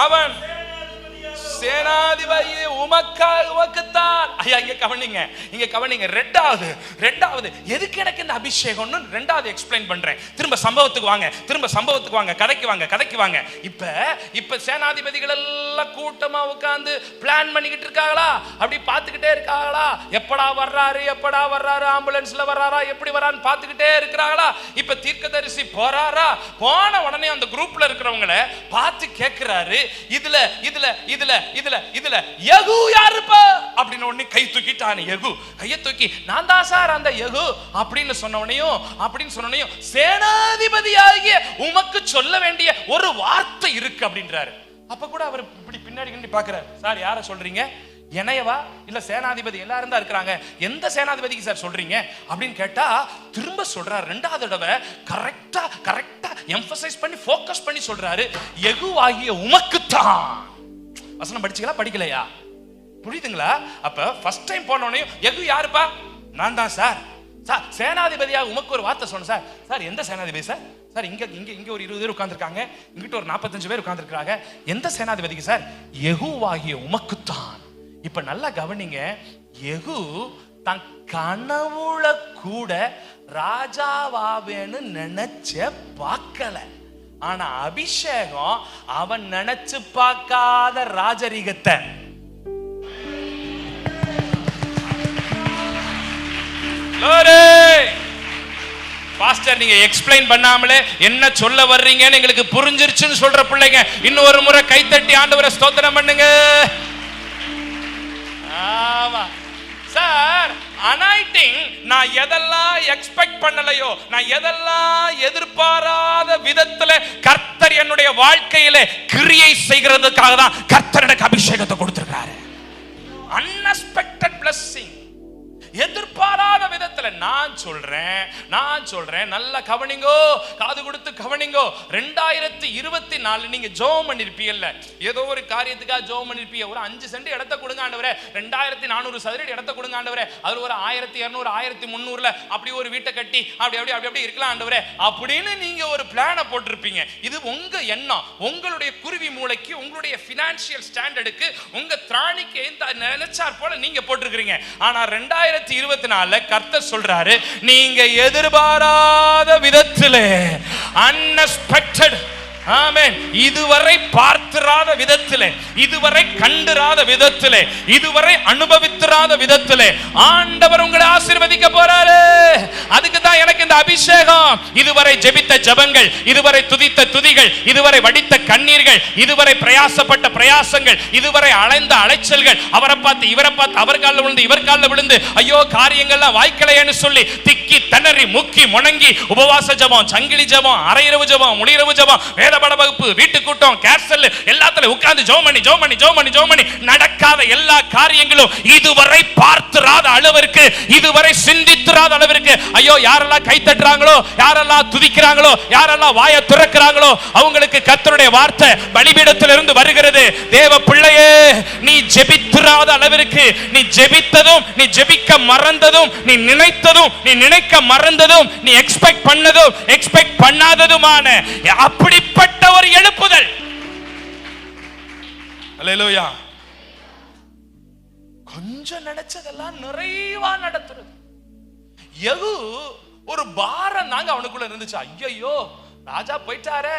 அவன், சேனாதிபதி உமக்குத்தான். ஐயா இங்க கவனிங்க, இங்க கவனிங்க. ரெண்டாவது எதுக்கு எனக்கு இந்த அபிஷேகம்னு ரெண்டாவது எக்ஸ்பிளைன் பண்றேன். திரும்ப சம்பவத்துக்கு வாங்க, கதைக்கு வாங்க. இப்ப சேனாதிபதிகள் எல்லாம் கூட்டமா உட்கார்ந்து பிளான் பண்ணிக்கிட்டு இருக்காங்களா, அப்படி பார்த்துக்கிட்டே இருக்காங்களா, எப்படா வர்றாரு, ஆம்புலன்ஸ்ல வர்றாரா, எப்படி வர்றான்னு பார்த்துக்கிட்டே இருக்கிறாங்களா. இப்ப தீர்க்கதரிசி போறாரா, போன உடனே அந்த குரூப்ல இருக்கிறவங்களை பார்த்து கேட்கிறாரு, இதுல யெகூ யாருப்பா அப்படின்னு உடனே கை தூக்கிட்டான். யெகூ கையை தூக்கி, நான் தான் சார் அந்த யெகூ அப்படின்னு சொன்னவனையும் சேனாதிபதியாகிய உமக்கு சொல்ல வேண்டிய ஒரு வார்த்தை இருக்கு அப்படின்றாரு. அப்ப கூட அவர் இப்படி பின்னாடி பாக்குறாரு, சார் யார சொல்றீங்க, என்னையவா இல்ல சேனாதிபதி எல்லாரும் தான் இருக்கிறாங்க, எந்த சேனாதிபதிக்கு சார் சொல்றீங்க அப்படின்னு கேட்டா திரும்ப சொல்றாரு. ரெண்டாவது தடவை கரெக்டா எம்பசைஸ் பண்ணி ஃபோக்கஸ் பண்ணி சொல்றாரு, யெகூ ஆகிய உமக்குத்தான். வசனம் படிச்சீங்களா, படிக்கலையா? புரியுதுங்களா? அப்ப ஃபர்ஸ்ட் டைம் போனோனே யெகூ யாருப்பா, நான் தான் சார். சேனாதிபதியா உமக்கு ஒரு வார்த்தை சொன்னேன் சார். சார் எந்த சேனாதிபதி சார்? சார் இங்க ஒரு 20 பேர் உட்கார்ந்துருக்காங்க, இங்கிட்ட ஒரு 45 பேர் உட்கார்ந்துருக்காங்க. எந்த சேனாதிபதிக்கு சார்? யெகூவாகிய உமக்குத்தான். இப்ப நல்லா கவனிங்க, யெகூ தன் கனவுல கூட ராஜாவாவேன்னு நினைச்ச பார்க்கல. ஆனா அபிஷேகம் அவன் நினைச்சு பார்க்காத ராஜரீகத்தை. பாஸ்டர் நீங்க எக்ஸ்பிளைன் பண்ணாமலே என்ன சொல்ல வர்றீங்கன்னு எங்களுக்கு புரிஞ்சிருச்சுன்னு சொல்ற பிள்ளைங்க இன்னும் ஒரு முறை கைத்தட்டி ஆண்டவரை ஸ்தோத்திரம் பண்ணுங்க. ஆமா சார், அனாயிட்டிங் நான் எதெல்லாம் எக்ஸ்பெக்ட் பண்ணலையோ, நான் எதெல்லாம் எதிர்பாராத விதத்துல கர்த்தர் என்னுடைய வாழ்க்கையில கிரியை செய்கிறதுக்காக தான் கர்த்தர் எனக்கு அபிஷேகத்தை கொடுத்திருக்காரு. அன்எக்ஸ்பெக்டட் பிளெஸிங், எதிர்பாராத விதத்துல. நான் சொல்றேன் நல்லா கவனிங்கோ, காது கொடுத்து கவனிங்கோ. 2024 நீங்க ஜெபம் பண்ணிருப்பீங்கல்ல, ஏதோ ஒரு காரியத்துக்காக ஜெபம் பண்ணிருப்பீங்க. ஒரு 5 சென்ட் இடத்தை கொடுங்க ஆண்டவரே, 2400 சதுரடி இடத்தை கொடுங்க ஆண்டவரே, அதுல ஒரு 1200 1300ல அப்படி ஒரு வீட்டை கட்டி அப்படி இருக்கலாம் ஆண்டவரே அப்படின்னு நீங்க ஒரு பிளானை போட்டிருப்பீங்க. இது உங்க எண்ணம், உங்களுடைய குருவி மூளைக்கு, உங்களுடைய பினான்சியல் ஸ்டாண்டர்டுக்கு, உங்க திராணிக்கு நினைச்சார் போல நீங்க போட்டிருக்கீங்க. ஆனா 2024 கர்த்தர் சொல்றாரு, நீங்க எதிர்பாராத விதத்திலே, அன்எக்ஸ்பெக்டட், ஆமென், இதுவரை பார்த்திராத விதத்திலே, இதுவரை கண்டிராத விதத்திலே, இதுவரை அனுபவித்திராத விதத்திலே ஆண்டவர் உங்களை ஆசீர்வதிக்க போறாரு. அதுக்கு தான் எனக்கு இந்த அபிஷேகம். இதுவரை ஜெபித்த ஜெபங்கள், இதுவரை துதித்த துதிகள், இதுவரை வடித்த கண்ணீர்கள், இதுவரை பிரயாசப்பட்ட பிரயாசங்கள், இதுவரை அலைந்த அலைச்சல்கள், அவரை பார்த்து இவரை பார்த்து, அவர் காலில் விழுந்து இவர் காலில் விழுந்து ஐயோ காரியங்கள்லாம் வாய்க்கலையேன்னு சொல்லி திக்கி திணறி முக்கி முணங்கி உபவாச ஜெபம், சங்கிலி ஜெபம், அரையிரவு ஜெபம், முழிரவு ஜெபம், வேத பட வகுப்பு, வீட்டு கூட்டம், கேர்சல் எல்லாத்துல உட்கார்ந்து ஜெபம் பண்ணி நடக்காத எல்லா காரியங்களும் இதுவரை பார்த்திராத அளவிற்கு, இதுவரை சிந்தித்திராத அளவிற்கு, ஐயோ யாரெல்லாம் கை தட்டுறாங்களோ, யாரெல்லாம் துதிக்கிறாங்களோ, யாரெல்லாம் வாயை திறக்கிறாங்களோ அவங்களுக்கு கர்த்தருடைய வார்த்தை பலிபீடத்திலிருந்து வருகிறது. தேவ பிள்ளையே, நீ ஜெபித்திராத அளவிற்கு, நீ ஜெபித்ததும், நீ ஜெபிக்க மறந்ததும், நீ நினைத்ததும், நீ நினைக்க மறந்ததும், நீ எக்ஸ்பெக்ட் பண்ணதும் எக்ஸ்பெக்ட் பண்ணாததுமான அப்படிப்பட்ட ஒரு எழுப்புதல். அல்லேலூயா. கொஞ்சம் நினைச்சதெல்லாம் நிறைவா நடத்துறது. யெகூ ஒரு பாரம் தாங்க அவனுக்குள்ள இருந்துச்சு. ஐயோ ராஜா போயிட்டாரே,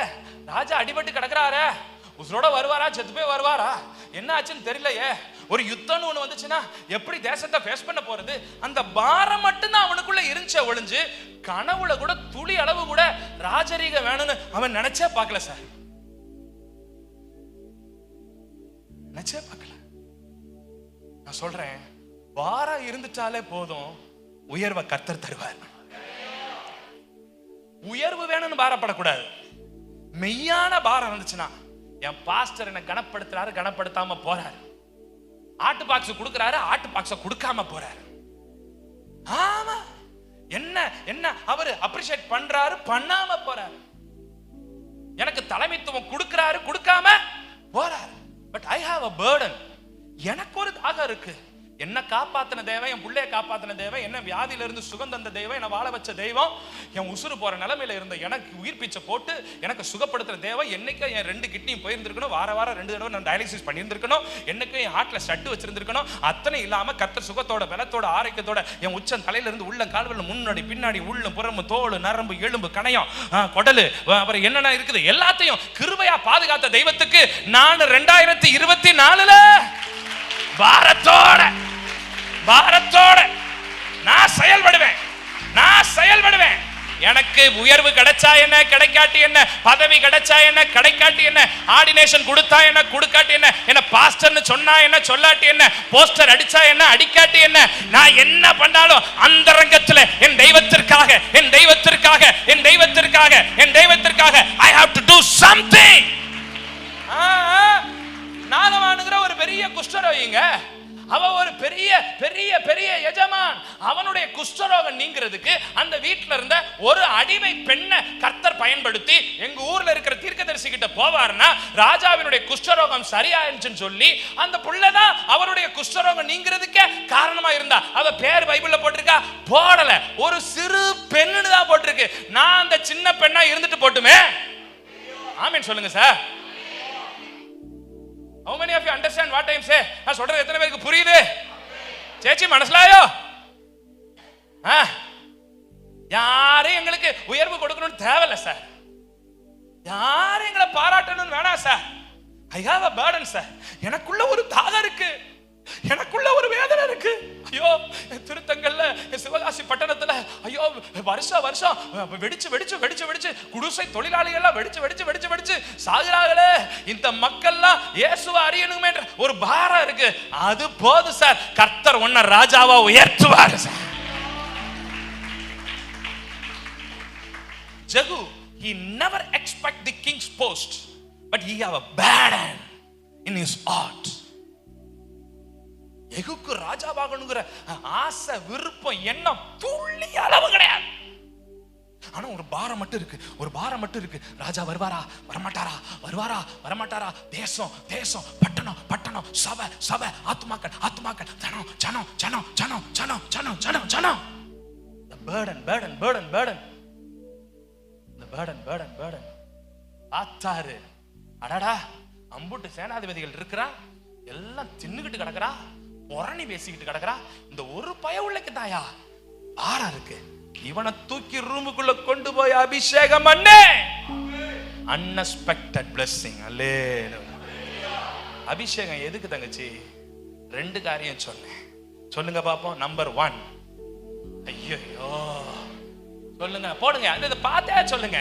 ராஜா அடிபட்டு கிடக்குறாரே, உசுரோட வருவாரா செத்து போய் வருவாரா, என்ன ஆச்சுன்னு தெரியலையே, ஒரு யுத்தம்னு ஒண்ணு வந்துச்சுன்னா எப்படி தேசத்தை ஃபேஸ் பண்ண போறது, அந்த பாரம் மட்டும்தான் அவனுக்குள்ள இருந்துச்சே ஒழிஞ்சு கனவுல கூட துளி அளவு கூட ராஜரீகம் வேணும்னு அவன் நினைச்சே பார்க்கல சார், நினைச்சே பார்க்கல. நான் சொல்றேன், பாரம் இருந்துட்டாலே போதும், உயர்வை கர்த்தர் தருவார். உயர்வு வேணும்னு பாரப்படக்கூடாது. மெய்யான பாரம் இருந்துச்சுன்னா, என் பாஸ்டர் என்ன கனப்படுத்துறாரு, கனப்படுத்தாம போறாரு, ஆட்டு பாக்ஸ் கொடுக்கறாரு, ஆட்டு பாக்ஸ கொடுக்காம போறாரு. ஆமா, என்ன என்ன அவரு அப்ரிஷியேட் பண்றாரு, பண்ணாம போறாரு. எனக்கு தலைமைத்துவம் கொடுக்கறாரு, கொடுக்காம போறாரு. But I have a burden. எனக்கு ஒரு தாகம் இருக்கு. என்ன காப்பாத்தின தேவன், என் பிள்ளைய காப்பாத்தின தேவன், என்ன வியாதியில இருந்து சுகம் தந்த தெய்வம், என்ன வாழ வச்ச தெய்வம், என் உசுறு போற நிலைமையில இருந்த எனக்கு உயிர் பிச்சை போட்டு எனக்கு சுகப்படுத்துற தேவன், என்னைக்கு என் 2 கிட்னியும் போயிருந்திருக்கணும், வாரம் 2 தடவை நான் டயாலிசிஸ் பண்ணியிருந்திருக்கணும், என்னைக்கு என் ஹார்ட்ல ஸ்டட் வச்சிருந்திருக்கணும். அத்தனை இல்லாம கர்த்தர் சுகத்தோட பலத்தோட ஆரோக்கியத்தோட என் உச்சம் தலையில இருந்து உள்ள கால்வெல்ல முன்னாடி பின்னாடி உள்ளும் புறமும் தோல் நரம்பு எலும்பு கணையம் குடலு அப்புறம் என்னென்ன இருக்குது எல்லாத்தையும் கிருபையா பாதுகாத்த தெய்வத்துக்கு நான் 2024ல பாரத்தோட நான் செயல்படுவேன். எனக்கு உயர்வு கிடைச்சா என்ன, கிடைக்காட்டி என்ன, பதவி கிடைச்சா என்ன, கிடைக்காட்டி என்ன, ஆர்டினேஷன் கொடுத்தா என்ன, கொடுக்காட்டி என்ன, என்ன பாஸ்டர்னு சொன்னா என்ன, சொல்லாட்டி என்ன, போஸ்டர் அடிச்சா என்ன, அடிக்காட்டி என்ன, நான் என்ன பண்ணாலும் அந்த ரங்கத்துல என் தெய்வத்திற்காக I have to do something. நாகமானுங்கிற ஒரு பெரிய குஷ்டரோகிங்க, அவ ஒரு பெரிய பெரிய பெரிய எஜமான். அவனுடைய குஷ்டரோகம் நீங்கிறதுக்கு அந்த வீட்டுல இருந்த ஒரு அடிமை பெண்ணை கர்த்தர் பயன்படுத்தி எங்க ஊர்ல இருக்கிற தீர்க்கதரிசி கிட்ட போவார்னா ராஜாவினுடைய குஷ்டரோகம் சரியாயிருச்சுன்னு சொல்லி அந்த புள்ளதான் அவருடைய குஷ்டரோகம் நீங்கிறதுக்கே காரணமா இருந்தா. அவ பேர் பைபிள்ல போட்டிருக்கா? போடல. ஒரு சிறு பெண்ணுன்னு தான் போட்டிருக்கு. நான் அந்த சின்ன பெண்ணா இருந்துட்டு போட்டுமே. ஆமென் சொல்லுங்க sir. How many of you understand what I am saying? நான் சொல்றது எத்தனை பேருக்கு புரியுது? சேச்சி மனசுலாயோ? யாரும் எங்களுக்கு உயர்வு கொடுக்கணும்னு தேவையில்லை சார். யாரும் எங்களை பாராட்டணும்னு வேணாம் sir. I have a burden sir. எனக்குள்ள ஒரு தாகம் இருக்கு, எனக்குள்ள ஒரு வேதனை இருக்கு. ஐயோ, திருத்தங்கல்ல சிவகாசி பட்டணத்துல ஐயோ வருஷம் வெடிச்சு குடிசை தொழிலாளிகள் எல்லாம் வெடிச்சு சாகுறாங்களே. இந்த மக்கள்லாம் இயேசுவை அறியணுமே ஒரு பாரம் இருக்கு. அது போதும் சார், கர்த்தர் உன்னை ராஜாவா உயர்த்துவார் sir. Jehu, he never expect the king's post, but he have a burden in his heart. எகுக்கு ராஜாவாகணுங்கிற ஆசை விருப்பம் எண்ணம் துள்ளி அளவு கிடையாது. ஆனா ஒரு பாரம் மட்டும் இருக்கு. ராஜா வருவாரா வரமாட்டாரா, தேசம் பட்டணம் சபை ஆத்துமாக்கள் ஜனம். The burden. ஆத்தாரு அடடா, அம்புட்டு சேனாதிபதிகள் இருக்கிறா, எல்லாம் தின்னுகிட்டு கிடக்குறா, புரணி பேசிக்கிட்டு கிடக்குறா. இந்த ஒரு பயவுள்ளைக்கு தாயா பாரம் இருக்கு. இவனை தூக்கி ரூமுக்குள்ள கொண்டு போய் அபிஷேகம் பண்ணே. Unexpected blessing. அபிஷேகம் எதுக்கு தங்கச்சி? 2 காரியம் சொன்னேன். சொல்லுங்க பாப்போம். நம்பர் 1, ஐயோ சொல்லுங்க, போடுங்க, இதை பார்த்தே சொல்லுங்க.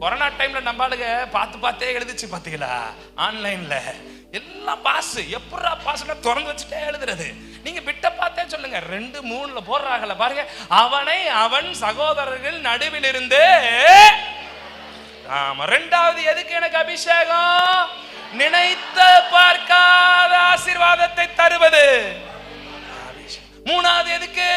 கொரோனா டைம்ல நம்மளுங்க பார்த்தே எழுதிச்சு பாத்தீங்களா? ஆன்லைன்ல எல்லாம் பாஸ். எப்படா பாஸ்னா திறந்து வச்சுட்டே எழுதுறது. நீங்க விட்ட பார்த்தே சொல்லுங்க. 2-3ல போடுறாங்கல்ல பாருங்க. அவன் சகோதரர்கள் நடுவில் இருந்து. ஆமா, 2வது எதுக்கு எனக்கு அபிஷேகம்? நினைத்து பார்க்காத ஆசீர்வாதத்தை தருவது. 3வது எதுக்கு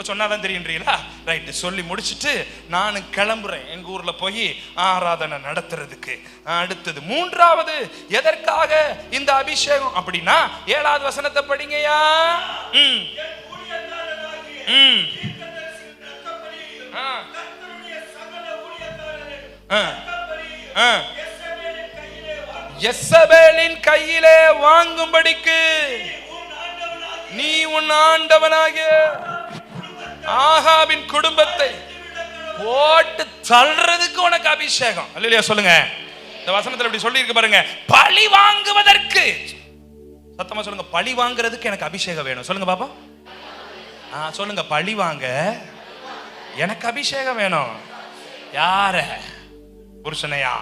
சொன்னாதான் தெரியுன்றீங்களா? ரைட், சொல்லி முடிச்சுட்டு நான் கிளம்புறேன் எங்க ஊர்ல போய் ஆராதனை நடத்துறதுக்கு. அடுத்தது 3வது எதற்காக இந்த அபிஷேகம் அப்படின்னா 7வது வசனத்தை படிங்கயா. யெசபேலின் கையிலே வாங்கும்படிக்கு நீ உன் ஆண்டவனாகிய ஆகாபின் குடும்பத்தை போட்டு தள்ளுறதுக்கு உனக்கு அபிஷேகம். அல்லேலூயா சொல்லுங்க. இந்த வசனத்துல இப்படி சொல்லி இருக்கு பாருங்க. பழி வாங்குவதற்கு, சத்தமா சொல்லுங்க, பழி வாங்குறதுக்கு எனக்கு அபிஷேகம் வேணும். சொல்லுங்க பாப்பா. சொல்லுங்க, பழி வாங்க எனக்கு அபிஷேகம் வேணும். யார? புருஷனையா?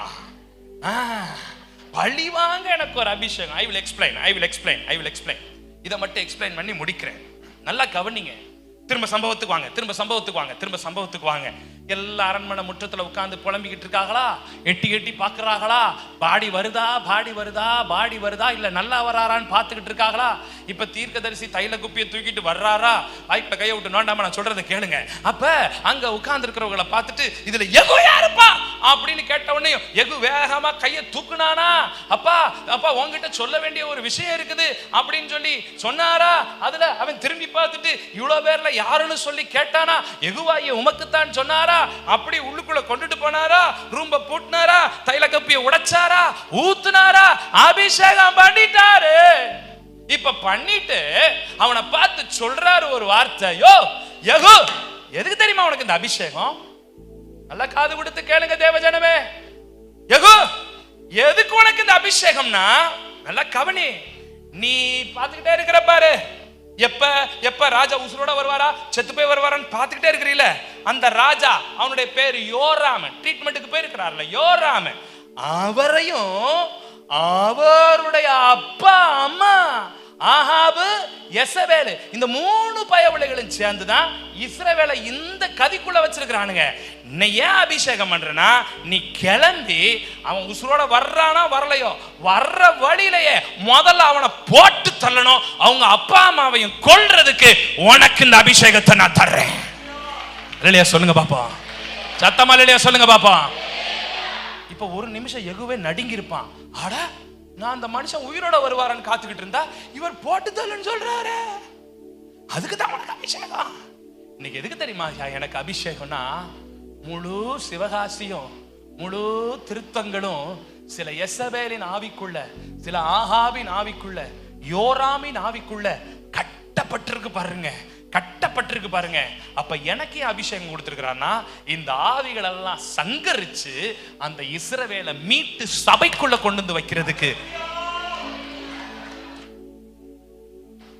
பழி வாங்க எனக்கு ஒரு அபிஷேகம். I will explain. இதை மட்டும் எக்ஸ்பிளைன் பண்ணி முடிக்கிறேன். நல்லா கவனிங்க. திரும்ப சம்பவத்துக்கு வாங்க, திரும்ப சம்பவத்துக்கு வாங்க, திரும்ப சம்பவத்துக்கு வாங்க. எல்லா அரண்மனை முற்றத்துல உட்கார்ந்து புலம்பிக்கிட்டு இருக்காங்களா? எட்டி எட்டி பாக்குறாங்களா? பாடி வருதா, பாடி வருதா, பாடி வருதா, இல்ல நல்லா வராரான்னு பாத்துக்கிட்டு இருக்காங்களா? இப்ப தீர்க்கதரிசி தைல குப்பியை தூக்கிட்டு வர்றாரா? வாய்ப்ப கையை விட்டு நோண்டாம நான் சொல்றதை கேளுங்க. அப்ப அங்க உட்கார்ந்து இருக்கிறவங்களை பார்த்துட்டு இதுல யெகூ யாருப்பா அப்படின்னு கேட்ட உடனே யெகூ வேகமா கையை தூக்குனானா? அப்பா அப்பா உன்கிட்ட சொல்ல வேண்டிய ஒரு விஷயம் இருக்குது அப்படின்னு சொல்லி சொன்னாரா? அதுல அவன் திரும்பி பார்த்துட்டு இவ்வளவு பேர்ல யாருன்னு சொல்லி கேட்டானா? யெகூவாகிய உமக்குத்தான் சொன்னாரா? அப்படி உள்ளுக்குள்ள கொண்டுட்டு போனாரா? ரூம்ப பூட்டினாரா? தைல கப்பியை உடைச்சாரா? ஊத்துனாரா? அபிஷேகம் பண்ணிட்டாரு. இப்ப பண்ணிட்டு அவனை பார்த்து சொல்றாரு ஒரு வார்த்தை, யோ யெகூ, எதுக்கு தெரியுமா உனக்கு இந்த அபிஷேகம்? நல்லா காது கொடுத்து கேளுங்க தேவஜனமே. யெகூ, எதுக்கு உனக்கு இந்த அபிஷேகம்னா நல்லா கவனி. நீ பாத்துக்கிட்டே இருக்கிற பாரு, எப்ப எப்ப ராஜா உசுரோட வருவாரா செத்து போய் வருவாரான்னு பாத்துக்கிட்டே இருக்கிறீல, அந்த ராஜா அவனுடைய பேரு யோராம், ட்ரீட்மெண்ட்டுக்கு போயிருக்கிறார்ல யோராம், அவரையும் அவருடைய அப்பா அம்மா ஆகாபு யெசபேல் இந்த 3 பயவுளைகளும் சேர்ந்துதான் இஸ்ரவேலை இந்த கதிக்குள்ள வச்சிருக்கிறானுங்க. நீ ஏன் அபிஷேகம் பண்றனா? நீ கிளம்பி அவன் உசுரோட வர்றானா வரலையோ, வர்ற வழியிலேயே முதல்ல அவனை போட்டு தள்ளணும். அவங்க அப்பா அம்மாவையும் கொல்றதுக்கு உனக்கு இந்த அபிஷேகத்தை நான் தர்றேன். இல்லையா சொல்லுங்க பாப்பா, சத்தமா இல்லையா சொல்லுங்க பாப்பா. இப்ப ஒரு நிமிஷம் யெகூவே நடுங்கி இருப்பான். அட, நான் அந்த மனுஷன் உயிரோட வருவாரான்னு காத்துக்கிட்டு இருந்தா இவர் போட்டு தள்ளுன்னு சொல்றாரு. அதுக்கு தான் உனக்கு அபிஷேகம். இன்னைக்கு எதுக்கு தெரியுமா எனக்கு அபிஷேகம்னா, முழு சிவகாசியும் முழு திருத்தங்களும் சில யெசபேலின் ஆவிக்குள்ள, சில ஆகாபின் ஆவிக்குள்ள, யோராமின் ஆவிக்குள்ள கட்டப்பட்டிருக்கு பாருங்க, கட்டப்பட்டிருக்கு பாருங்க. அப்ப எனக்கே அபிஷேகம் கொடுத்திருக்கிறான்னா இந்த ஆவிகள் எல்லாம் சங்கரிச்சு அந்த இஸ்ரவேலை மீட்டு சபைக்குள்ள கொண்டு வந்து வைக்கிறதுக்கு.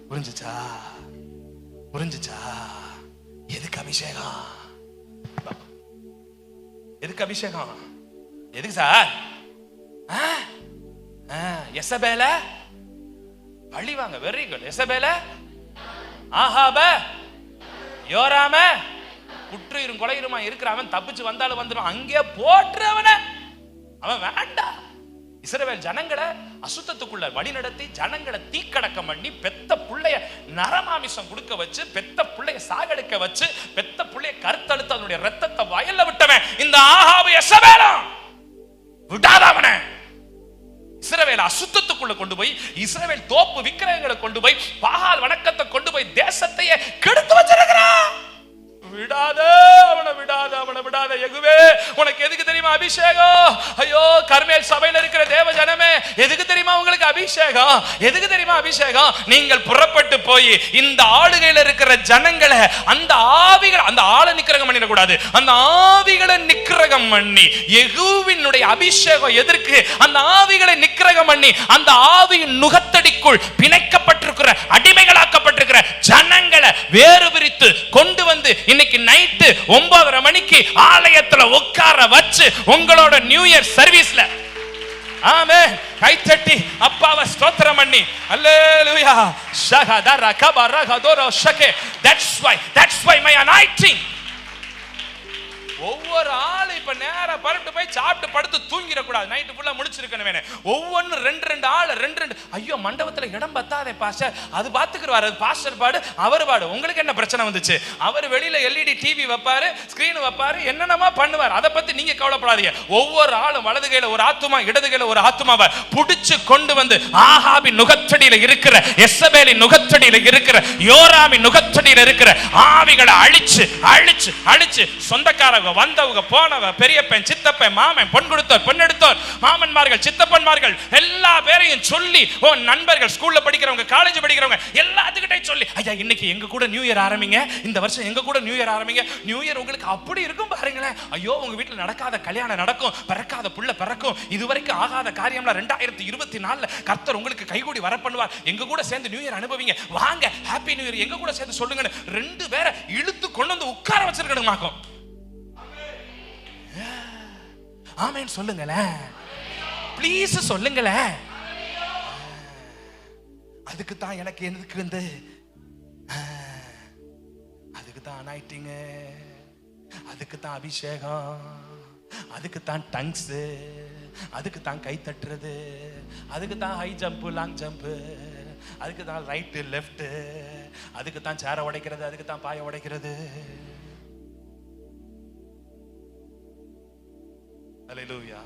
புரிஞ்சுச்சா? புரிஞ்சுச்சா? எதுக்கு அபிஷேகம்? எதுக்கு அபிஷேகம்? எதுக்கு சார்? யெசபேல பழிவாங்க. Very good. யெசபேல, ஆகாப, யோராம, குற்றுயிரும் கொலையுமா இருக்கிறவன் தப்பிச்சு வந்தாலும் வந்துடும், அங்கே போட்டுறவன அவன் வேண்டாம். இஸ்ரவேல் ஜனங்களை அசுத்தத்துக்குள்ள வழி நடத்தி ஜனங்களை தீக்கடக்கம் பண்ணி பெத்த புள்ளைய நரமாமிசம் கொடுக்க வச்சு பெத்த புள்ளைய சாகடிக்க வச்சு பெத்த புள்ளைய கருத்தழுத்து அதனுடைய ரத்தத்தை வயல்ல விட்டவன் இந்த ஆகாபு யெசபேலும். விடாதவன இஸ்ரவேல் அசுத்தத்துக்குள்ள கொண்டு போய், இஸ்ரவேல் தோப்பு விக்கிரகங்களை கொண்டு போய், பாகால் வணக்கத்தை கொண்டு போய் தேசத்தையே கெடுத்து வச்சிருக்கிறான். விடாத அவனை, விடாத அவனை, விடாத. யெகூவே, உனக்கு எதுக்கு தெரியுமா அபிஷேகம்? ஐயோ கர்மேல் சபையில இருக்கிற தேவ ஜனமே, எதுக்கு தெரியுமா உங்களுக்கு அபிஷேகம்? எதுக்கு தெரியுமா அபிஷேகம்? நீங்கள் புறப்பட்டு போய் இந்த ஆளுகையில இருக்கிற ஜனங்களை அந்த ஆவிகள், அந்த ஆளை நிக்கிரகம் பண்ணிட கூடாது, அந்த ஆவிகளை நிக்கிரகம் பண்ணி. யெகூவினுடைய அபிஷேகம் எதற்கு? அந்த ஆவிகளை நிக்கிரகம் பண்ணி அந்த ஆவியின் நுகத்தடிக்குள் பிணைக்கப்பட்டிருக்கிற அடிமைகளாக்கப்பட்டிருக்கிற ஜனங்களை வேறு பிரித்து கொண்டு வந்து இன்னைக்கு நைட்டு 9:30 மணிக்கு ஆலயத்துல உட்கார வச்சு உங்களோட நியூ இயர் சர்வீஸ்ல ஆமென் கைத்தட்டி அப்பாவை ஸ்தோத்திரம் பண்ணி அல்லேலூயா ஷகதர கபர கதோர ஷகே. that's why my anointing. ஒவ்வொரு ஆளு இப்ப நேரா பரட்டு போய் சாப்பிட்டு படுத்து தூங்கிட கூடாது, நைட்டு ஃபுல்லா முடிச்சிருக்கணும். ஒவ்வொன்னு 2 ஆளு 2 ஐயோ மண்டபத்துல இடம் பத்தாதே பாஸ்டர், அது பாத்துக்குவாரு, அது பாஸ்டர் பாடு அவர் பாடு. உங்களுக்கு என்ன பிரச்சனை வந்துச்சு? அவர் வெளியில LED டிவி வைப்பாரு, ஸ்கிரீன் வைப்பாரு, என்னென்னமா பண்ணுவார், அதை பத்தி நீங்க கவலைப்படாதீங்க. ஒவ்வொரு ஆளும் வலது கையில ஒரு ஆத்துமா, இடது கையில ஒரு ஆத்துமாவை புடிச்சு கொண்டு வந்து ஆகாபின் நுகத்தடியில இருக்கிற, யெசபேலின் நுகத்தடியில இருக்கிற, யோராமின் நுகத்தடியில இருக்கிற ஆவிகளை அழிச்சு அழிச்சு அழிச்சு சொந்தக்காரங்க வந்தவங்க போனவங்க பெரியப்பன் சித்தப்பன் மாமன் பொன் கொடுத்தோர் பொன் எடுத்தோர் மாமன்மார்கள் சித்தப்பன்மார்கள் எல்லா பேரையும் சொல்லி, ஓ நண்பர்கள் ஸ்கூல்ல படிக்கிறவங்க காலேஜ் படிக்கிறவங்க எல்லாத்துக்கிட்டே சொல்லி, ஐயா இன்னைக்கு எங்க கூட நியூ இயர் ஆரம்பிங்க, இந்த வருஷம் எங்க கூட நியூ இயர் ஆரம்பிங்க. நியூ இயர் உங்களுக்கு அப்படி இருக்கும் பாருங்களேன். ஐயோ உங்க வீட்டுல நடக்காத கல்யாணம் நடக்கும், பிறக்காத புள்ள பிறக்கும், இதுவரைக்கும் ஆகாத காரியம்லாம் 2024 கர்த்தர் உங்களுக்கு கைகூடி வர பண்ணுவார். எங்க கூட சேர்ந்து நியூ இயர் அனுபவிங்க, வாங்க ஹாப்பி நியூ இயர் எங்க கூட சேர்ந்து சொல்லுங்க. 2 பேரை இழுத்து கொண்டு வந்து உட்கார வச்சிருக்கணுமாக்கும். ஆமென் சொல்லுங்களேன், ப்ளீஸ் சொல்லுங்களேன். அதுக்கு தான் எனக்கு எதுக்கு வந்து தான் அனாயிட்டிங், அதுக்கு தான் அபிஷேகம், அதுக்கு தான் டங்ஸ், அதுக்கு தான் கை தட்டுறது, அதுக்கு தான் ஹை ஜம்ப் லாங் ஜம்ப், அதுக்கு தான் ரைட்டு லெஃப்ட், அதுக்கு தான் சேரை உடைக்கிறது, அதுக்கு தான் பாய உடைக்கிறது. அல்லேலூயா.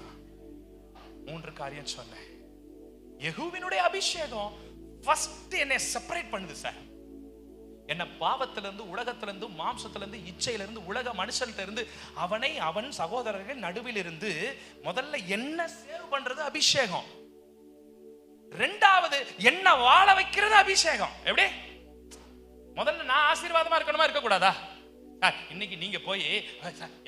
3 காரியம் சொன்னேன். யெகூவினுடைய அபிஷேகம் ஃபர்ஸ்ட் என்னை செப்பரேட் பண்ணுது சார். என்ன பாவத்திலிருந்து, உலகத்திலிருந்து, மாம்சத்திலிருந்து, இச்சையிலிருந்து, உலக மனுஷன்ல இருந்து, அவனை அவன் சகோதரர்கள் நடுவில் இருந்து முதல்ல என்ன சேவ் பண்றது அபிஷேகம். ரெண்டாவது என்ன வாழ வைக்கிறது அபிஷேகம். எப்படி? முதல்ல நான் ஆசீர்வாதமா இருக்கணுமா இருக்க கூடாதா? இன்னைக்கு நீங்க போய்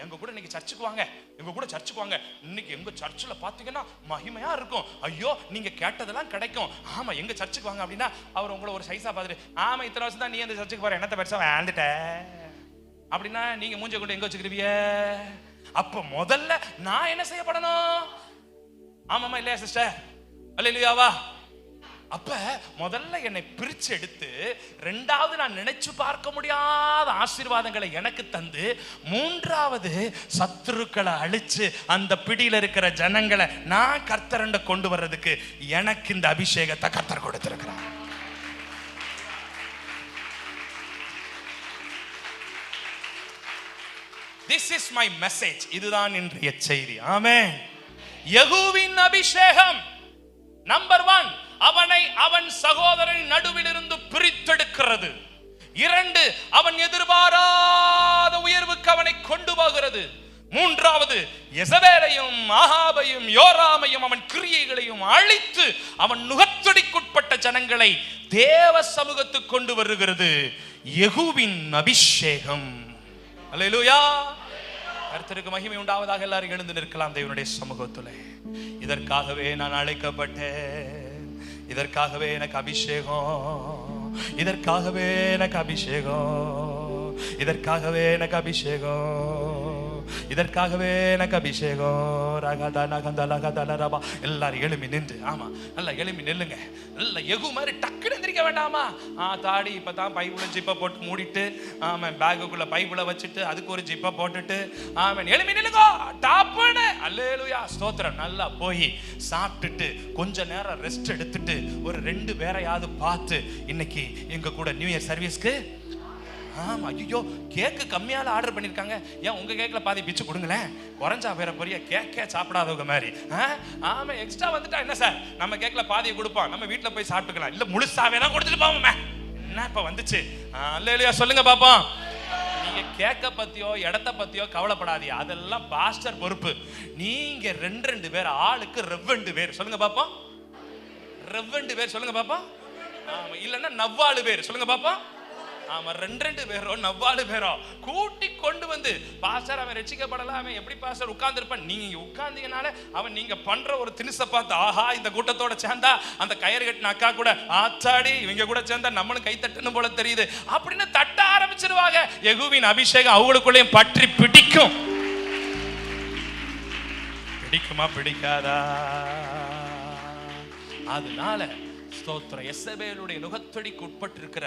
எங்க கூட இன்னைக்கு சர்ச்சுக்கு வாங்க, எங்க கூட சர்ச்சுக்கு வாங்க, இன்னைக்கு எங்க சர்ச்சில் பாத்தீங்கன்னா மகிமையா இருக்கும், ஐயோ நீங்க கேட்டதெல்லாம் கிடைக்கும், ஆமா எங்க சர்ச்சுக்கு வாங்க அப்படின்னா அவர் உங்களை ஒரு சைஸா பார்த்துட்டு, ஆமா இத்தனை வருஷம் தான் நீ அந்த சர்ச்சுக்கு போற, என்னத்த பெருசா வாழ்ந்துட்ட அப்படின்னா நீங்க மூஞ்ச கொண்டு எங்க வச்சுக்கிருவிய? அப்ப முதல்ல நான் என்ன செய்யப்படணும்? ஆமாமா இல்லையா சிஸ்டர்? அல்லேலூயாவா? அப்ப முதல்ல என்னை பிரிச்சு எடுத்து, ரெண்டாவது நான் நினைச்சு பார்க்க முடியாத ஆசீர்வாதங்களை எனக்கு தந்து, மூன்றாவது சத்துருக்களை அழிச்சு அந்த பிடியில இருக்கிற ஜனங்களை நான் கர்த்தரண்ட கொண்டு வர்றதுக்கு எனக்கு இந்த அபிஷேகத்தை கர்த்தர் கொடுத்திருக்கிறார். This is my message. இதுதான் இன்றைய செய்தி. ஆமென். யெகூவின் அபிஷேகம் நம்பர் 1, அவனை அவன் சகோதரன் நடுவில் இருந்து பிரித்தெடுக்கிறது. 2, அவன் எதிர்பாராத உயர்வுக்கு அவனை கொண்டு போகிறது. 3வது, யெசபேலையும் ஆகாபையும் யோராமையும் அவன் கிரியைகளையும் அழித்து அவன் நுகத்தடிக்குட்பட்ட ஜனங்களை தேவ சமூகத்துக்கு கொண்டு வருகிறது. யெகூவின் அபிஷேகம். அல்லேலூயா. கர்த்தருக்கு மகிமை உண்டாவதாக. எல்லாரும் எழுந்து நிற்கலாம் தேவனுடைய சமூகத்திலே. இதற்காகவே நான் அழைக்கப்பட்டேன், இதற்காகவே எனக்கு அபிஷேகம், இதற்காகவே எனக்கு அபிஷேகம், இதற்காகவே எனக்கு அபிஷேகம், இதற்காகவே எனக்கு அபிஷேகம். எல்லாரும் எழுப்பி நின்று, ஆமா நல்லா எழுப்பி நில்லுங்க. நல்ல யெகூ மாதிரி டக்குன்னு எந்திரிக்க வேண்டாமா? தாடி இப்பதான் பைப்புல ஜிப்பை போட்டு மூடிட்டு, ஆமா பேக்குள்ள பைப்புல வச்சுட்டு அதுக்கு ஒரு ஜிப்பை போட்டுட்டு, ஆமா எழுப்பி நில்லுங்க டாப்புன்னு. அல்லேலூயா ஸ்தோத்திரம். நல்லா போய் சாப்பிட்டுட்டு கொஞ்ச நேரம் ரெஸ்ட் எடுத்துட்டு ஒரு 2 பேரையாவது பார்த்து, இன்னைக்கு எங்க கூட நியூ இயர் சர்வீஸ்க்கு, ஆமா ஐயோ கேக்கு கம்மியால ஆர்டர் பண்ணிருக்காங்க, ஏன் உங்க கேக்ல பாதி பிச்சு கொடுங்களேன், குறைஞ்சா வேற பெரிய கேக்கே சாப்பிடாதவங்க மாதிரி. ஆமா எக்ஸ்ட்ரா வந்துட்டா என்ன சார், நம்ம கேக்ல பாதியை கொடுப்போம், நம்ம வீட்டுல போய் சாப்பிட்டுக்கலாம், இல்ல முழுசாவே தான் கொடுத்துட்டு போவோமே. என்ன இப்ப வந்துச்சு? அல்லேலூயா சொல்லுங்க பாப்போம். நீங்க கேக்க பத்தியோ இடத்த பத்தியோ கவலைப்படாதீங்க, அதெல்லாம் பாஸ்டர் பொறுப்பு. நீங்க 2 பேர், ஆளுக்கு 2 பேர் சொல்லுங்க பாப்போம். 2 பேர் சொல்லுங்க பாப்போம். ஆமா இல்லன்னா 4 பேர் சொல்லுங்க பாப்போம். ஆமா 2 பேரோ 4 பேரோ கூட்டி கொண்டு வந்து, பாஸ்டர் அவன் ரட்சிக்கப்படல, அவன் எப்படி பாஸ்டர் உட்கார்ந்துருப்பான், நீங்க உட்கார்ந்தீங்கனால அவன் நீங்க பண்ற ஒரு திணிசை பார்த்து, ஆஹா இந்த கூட்டத்தோட சேர்ந்தா அந்த கயிறு கட்டின அக்கா கூட ஆத்தாடி இவங்க கூட சேர்ந்தா நம்மளும் கை தட்டுன்னு போல தெரியுது அப்படின்னு தட்ட ஆரம்பிச்சிருவாங்க. யெகூவின் அபிஷேகம் அவங்களுக்குள்ளேயும் பற்றி பிடிக்கும். பிடிக்குமா பிடிக்காதா? அதனால ஸ்தோத்திரம். யெசபேலுடைய நுகத்தடிக்கு உட்பட்டிருக்கிற,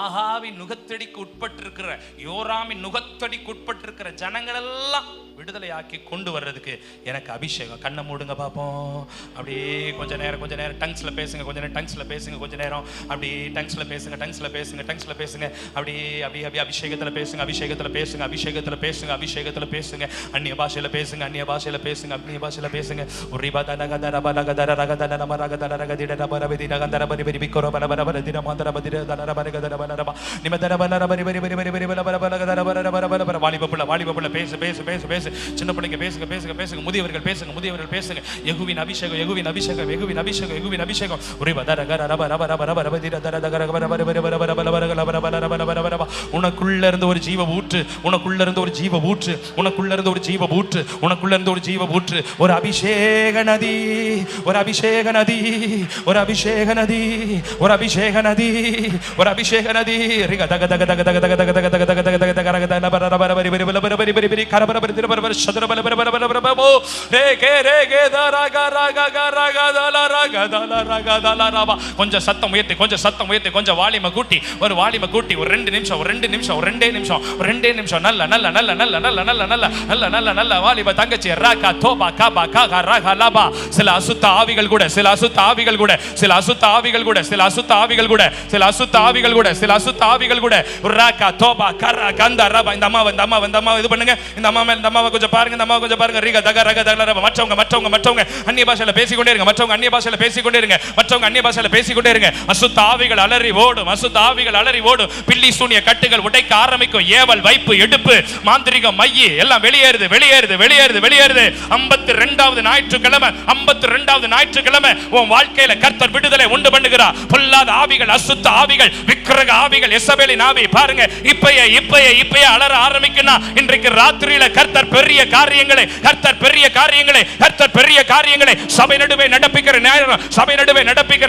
ஆகாவின் நுகத்தடிக்கு உட்பட்டிருக்கிற, யோராமின் நுகத்தடிக்கு உட்பட்டிருக்கிற ஜனங்கள் எல்லாம் விடுதலையாக்கி கொண்டு வர்றதுக்கு எனக்கு அபிஷேகம். கண்ணை மூடுங்க பார்ப்போம். அப்படியே கொஞ்ச நேரம் டங்ஸ்ல பேசுங்க, கொஞ்ச நேரம் டங்ஸ்ல பேசுங்க, கொஞ்ச நேரம் அப்படியே டங்ஸ்ல பேசுங்க, டங்ஸ்ல பேசுங்க, டங்ஸ்ல பேசுங்க, அப்படியே அப்படியே அப்படியே அபிஷேகத்துல பேசுங்க, அபிஷேகத்துல பேசுங்க, அபிஷேகத்துல பேசுங்க, அபிஷேகத்துல பேசுங்க, அந்நிய பாஷையில பேசுங்க, அந்நிய பாஷையில பேசுங்க, அந்நிய பாஷையில பேசுங்க. ஒரு வாலிபப்புள்ள பேசு பேசு பேசு பேசு, சின்ன பிள்ளைங்க பேசுங்க பேசுங்க பேசுங்க, முதியவர்கள் பேசுங்க முதியவர்கள் பேசுங்க. யெகூவின் அபிஷேகம், யெகூவின் அபிஷேகம், யெகூவின் அபிஷேகம், யெகூவின் அபிஷேகம். உனக்குள்ள இருந்து ஒரு ஜீவ ஊற்று, உனக்குள்ள இருந்து ஒரு ஜீவ ஊற்று, உனக்குள்ள இருந்து ஒரு ஜீவ ஊற்று, உனக்குள்ள இருந்து ஒரு ஜீவ ஊற்று, ஒரு அபிஷேக நதி, ஒரு அபிஷேக நதி, ஒரு அபிஷேக நதி, ஒரு அபிஷேக நதி, ஒரு அபிஷேக நதி. கொஞ்சம் சத்தம் உயர்த்தி, கொஞ்சம் சத்தம் உயர்த்தி, கொஞ்சம் வாலிமை கூட்டி, ஒரு வாலிமை கூட்டி, ஒரு 2 நிமிஷம் 2 நிமிஷம் நல்ல நல்ல நல்ல நல்ல நல்ல நல்ல நல்ல நல்ல நல்ல நல்ல வாலிப தங்கச்சி ராகா தோபா காபா காகா ராகா லாபா. சில அசுத்த ஆவிகள் கூட சில அசுத்த ஆவிகள் கூட சில அசுத்த ஆவிகள் கூட சில அசுத்த ஆவிகள் கூட சில அசுத்த ஆவிகள் கூட சில அசுத்த ஆவிகள் கூட ராகா தோபா கரா கந்தா ரபா. இந்த அம்மா இது பண்ணுங்க. இந்த அம்மாவை கொஞ்சம் பாருங்க. இந்த அம்மாவை கொஞ்சம் பாருங்க. ரீகா தக ரக தக ரபா. மற்றவங்க அந்நிய பாஷையில பேசிக்கொண்டே இருங்க. மற்றவங்க அந்நிய பாஷையில பேசிக்கொண்டே இருங்க. மற்றவங்க அந்நிய பாஷையில பேசிக்கொண்டே இருங்க. அசுத்த ஆவிகள் அலறி ஓடும். அசுத்த ஆவிகள் அலறி ஓடும். பில்லி சூனிய கட்டுகள் உடைக்க ஆரம்பிக்கும். ஏவல் வைப்பு எடுப்பு மாந்திரிகம் மையி எல்லாம் வெளியேறுது வெளியேறுது வெளியேறுது வெளியேறுது. 52வது ஞாயிற்றுக்கிழமை உன் வாழ்க்கையில கர்த்தர் விடுதலை உண்டு பண்ணுகிறார். பொல்லாத ஆவிகள் அசுத்த ஆவிகள் விக்கிரக ஆவிகள் எசபேலின் ஆவி பாருங்க இப்பயே அலற ஆரம்பிக்குன்னா இன்றைக்கு ராத்திரியில கர்த்தர் பெரிய காரியங்களை சபை நடுவே நடப்பிக்கிற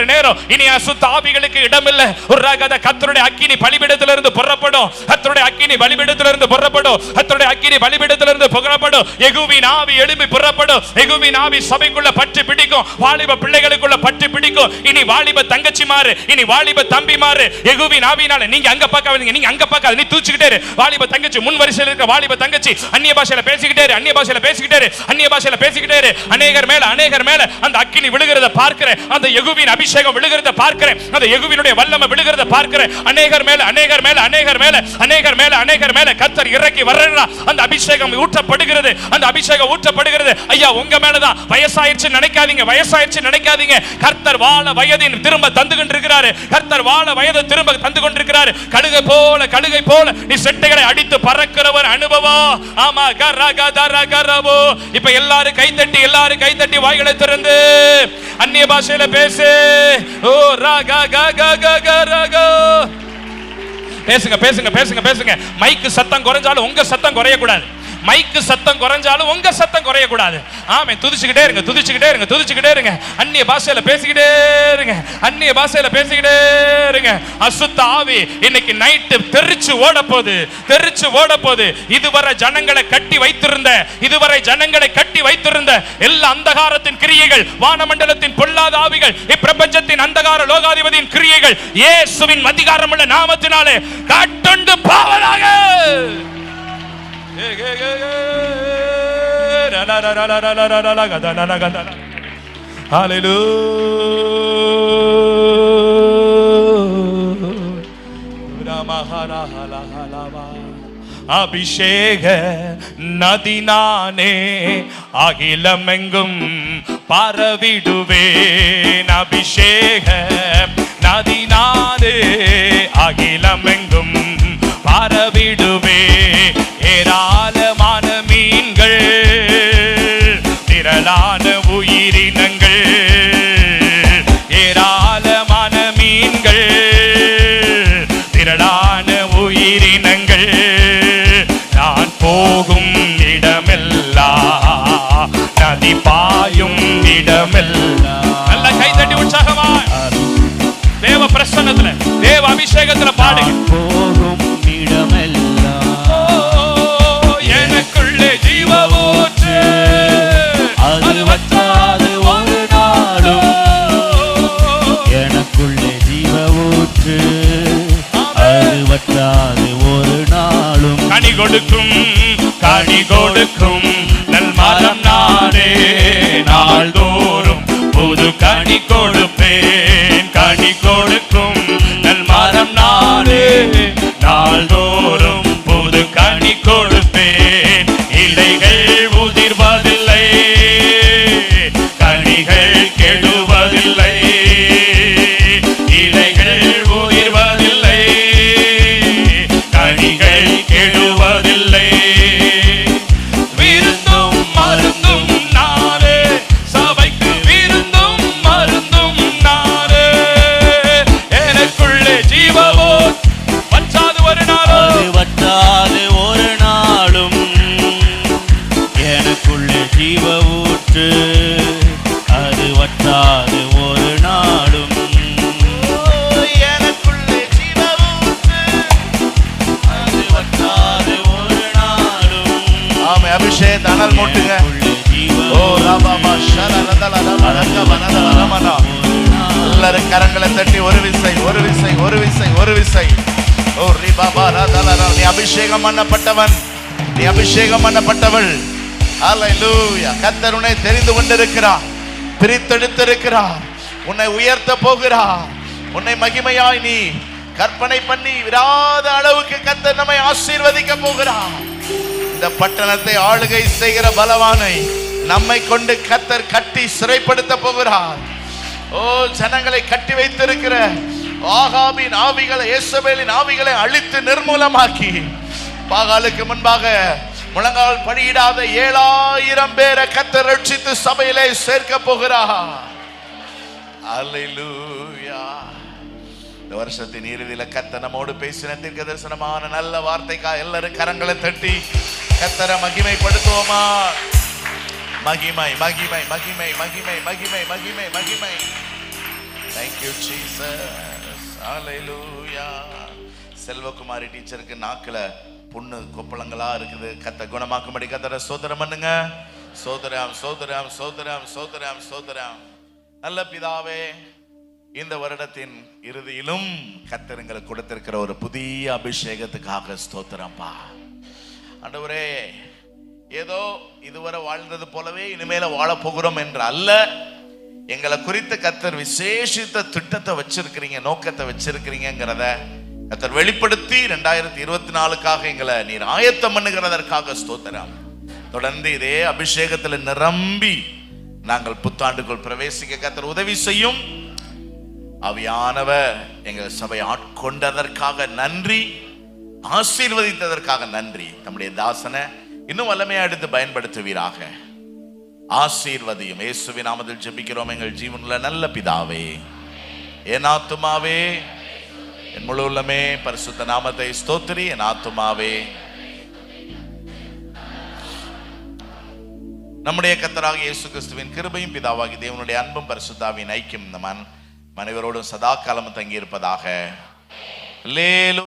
நேரம் இனி அசுத்த ஆவிகளுக்கு இடமில்லை. ஒரு ராகத கர்த்தருடைய அக்கினி பலிபீடத்திலிருந்து புறப்படும். கர்த்தருடைய அக்கினி பலிபீடத்திலிருந்து புறப்படும். கர்த்தருடைய அக்கினி பலிபீடத்திலிருந்து புறப்படும். யெகோவின் ஆவி எழும்பி புறப்படும். யெகோவின் ஆவி சபைக்குள்ள பற்றி பிடிக்கும். வாலிப பிள்ளைகளுக்குள்ள பற்றி பிடிக்கும். இனி வாலிப தங்கச்சி மாறு, இனி வாலிப தம்பி மாறு. யெகோவின் ஆவினால நீங்க அங்க பார்க்காதீங்க, நீங்க அங்க பார்க்காத, நீ தூச்சிக்கிட்டே இரு. வாலிப தங்கச்சி முன் வரிசையில் இருக்க வாலிப தங்கச்சி அந்நிய பாஷையில பேசிக்கிட்டே இரு. அநேகர் மேல அந்த அக்கினி விழுகிறத பார்க்கிறேன். அந்த யெகோவின் அபிஷேகம் விழுகிறத பார்க்கிறேன். அந்த யெகோவினுடைய வல்லமை விழுகிறத பார்க்கிறேன். அநேகர் மேல கர்த்தர் இறக்கி வர்றார். அந்த அபிஷேகம் ஊற்றப்படுகிறது. ஐயா உங்க மேலதான். வயசாயிருச்சு நினைக்காதீங்க. கர்த்தர் வாழ வயதின் திரும்ப தந்து கொண்டிருக்கிறாரு. கழுகை போல நீ செட்டைகளை அடித்து பறக்கிறவர் அனுபவம். ஆமா கரகதரகரவோ. இப்ப எல்லாரும் கைத்தட்டி வாய்களை திறந்து அந்நிய பாஷையில பேசு. ஓ ராகா கா கா பேசுங்க. மைக்கு சத்தம் குறைஞ்சாலும் உங்க சத்தம் குறையக்கூடாது. மைக்கு சத்தம் குறைஞ்சாலும் உங்க சத்தம் குறையக்கூடாது. ஆமே துதிச்சுக்கிட்டே இருங்க. அந்நிய பாஷையில பேசிக்கிட்டே இருங்க. அசுத்த ஆவி இன்னைக்கு நைட்டு தெரிச்சு ஓட போகுது. இதுவரை ஜனங்களை கட்டி வைத்திருந்த எல்லா அந்தகாரத்தின் கிரியைகள், வானமண்டலத்தின் பொல்லாத ஆவிகள், இப்பிரபஞ்சத்தின் அந்தகார லோகாதிபதியின் கிரியைகள் இயேசுவின் அதிகாரமுள்ள நாமத்தினாலே கட்டுண்டு போவதாக. அபிஷேக நதி நானே அகிலமெங்கும் பரவிடுவேன். அபிஷேக நதி நானே அகிலமெங்கும் பரவிடுவே. ஏராளமான மீன்கள், திரளான உயிரினங்கள், ஏராளமான மீன்கள், திரளான உயிரினங்கள். நான் போகும் இடமெல்லாம் நதி பாயும் இடமெல்லாம். நல்ல கைதட்டி உற்சாகமா தேவ பிரசன்னத்துல தேவ அபிஷேகத்துல பாடுங்க. போகும் இடமெல்லாம் எனக்குள்ளே ஜீவ ஊற்று, அது வற்றாது ஒரு நாளும். எனக்குள்ளே ஜீவ ஊற்று, அது வற்றாது ஒரு நாளும். கனி கொடுக்கும் நல் மரம் நானே. நாள்தோறும் புது கனி கொடுப்பேன். கனி கொடுக்கும் நல் மரம் நானே. நாள்தோறும் புது கனி கொடுப்பேன். இலைகள் உதிர்வதில்லை, கனிகள் கெடுவதில்லை. இலைகள் உதிர்வதில்லை, கனிகள் கெடுவதில்லை. விருந்தும் மருந்தும் நானே, சபைக்கு விருந்தும் மருந்தும் நானே. எனக்குள்ளே ஜீவவோ வற்றாது ஒரு நாளும். அது வற்றாது ஒரு நாளும். எனக்குள்ளே ஜீவ ஊற்று, அது வற்றாது ஒரு நாளும். எனக்குள்ளே ஜீவ ஊற்று, அது வற்றாது ஒரு நாளும். ஆமே அபிஷேக் அனல் மூட்டுங்க. ஓ ராபாபா ஷரலதல ரமணங்க வனத ரமணா. எல்லாரும் கரங்களை தட்டி ஒரு விசை ஓ ரிபாபாரா தலரா, நீ அபிஷேகம் பண்ணப்பட்டவன், நீ அபிஷேகம் பண்ணப்பட்டவள். ஹல்லேலூயா. கர்த்தர் உன்னை தெரிந்து கொண்டிருக்கிறார், பிரித்தெடுத்திருக்கிறார், உன்னை உயர்த்த போகிறார். உன்னை மகிமையாய் நீ கற்பனை பண்ணி விடாத அளவுக்கு கர்த்தர் நம்மை ஆசீர்வதிக்க போகிறார். இந்த பட்டணத்தை ஆளுகை செய்கிற பலவானை நம்மை கொண்டு கர்த்தர் கட்டி சிறைப்படுத்த போகிறார். ஓ, ஜனங்களை கட்டி வைத்திருக்கிற ஆகாபின் ஆவிகளை, யேசபேலின் ஆவிகளை அழித்து நிர்மூலமாக்கி பாகாலுக்கு முன்பாக முழங்கால் படியிடாத 7000 பேரை கர்த்தர் ரட்சித்து சபையிலே சேர்க்க போகிறார். அல்லேலூயா. இந்த வருஷத்தின் இறுதியில கர்த்தர் நம்மோடு பேசின தீர்க்க தரிசனமான நல்ல வார்த்தைக்கா எல்லாரும் கரங்களை தட்டி கர்த்தரை மகிமைப்படுத்துவோமா? மகிமை மகிமை மகிமை மகிமை மகிமை மகிமை மகிமை. Thank you Jesus. Hallelujah. Selvakumari டீச்சருக்கு நாக்குல புண்ணு கொப்பளங்களா இருக்குது. கர்த்தர் குணமாக்கும்படி கர்த்தரை ஸ்தோத்திரம் பண்ணுங்க. ஸ்தோத்திரம் ஸ்தோத்திரம் ஸ்தோத்திரம் ஸ்தோத்திரம் ஸ்தோத்திரம். நல்ல பிதாவே, இந்த வருடத்தின் இறுதியிலும் கர்த்தர் எங்களுக்கு கொடுத்திருக்கிற ஒரு புதிய அபிஷேகத்துக்காக ஸ்தோத்திரம்பா. ஆண்டவரே, ஏதோ இதுவரை வாழ்ந்தது போலவே இனிமேல வாழ போகிறோம் என்று அல்ல, எங்களை குறித்து கர்த்தர் விசேஷித்த திட்டத்தை வச்சிருக்கிறீங்க, நோக்கத்தை வச்சிருக்கிறீங்கிறத கர்த்தர் வெளிப்படுத்தி 2024க்காக எங்களை நீர் ஆயத்தம் பண்ணுகிறதற்காக ஸ்தோத்திரம். தொடர்ந்து இதே அபிஷேகத்துல நிரம்பி நாங்கள் புத்தாண்டுக்குள் பிரவேசிக்க கர்த்தர் உதவி செய்யும். ஆவியானவர் எங்கள் சபை ஆட்கொண்டதற்காக நன்றி, ஆசீர்வதித்ததற்காக நன்றி. நம்முடைய தாசனை இன்னும் வல்லமையா எடுத்து பயன்படுத்துவீராக. ஆசீர்வதியும். இயேசுவின் நாமத்தில் ஜெபிக்கிறோம் எங்கள் ஜீவனுள்ள நல்ல பிதாவே. என் ஆத்துமாவே என் முழு உள்ளமே பரிசுத்த நாமத்தை ஸ்தோத்திரி. என் ஆத்துமாவே நம்முடைய கர்த்தராகிய இயேசு கிறிஸ்துவின் கிருபையும் பிதாவாகிய தேவனுடைய அன்பும் பரிசுத்தாவின் ஐக்கியம் இந்த மனிதரோடும் சதா காலமும் தங்கி இருப்பதாக.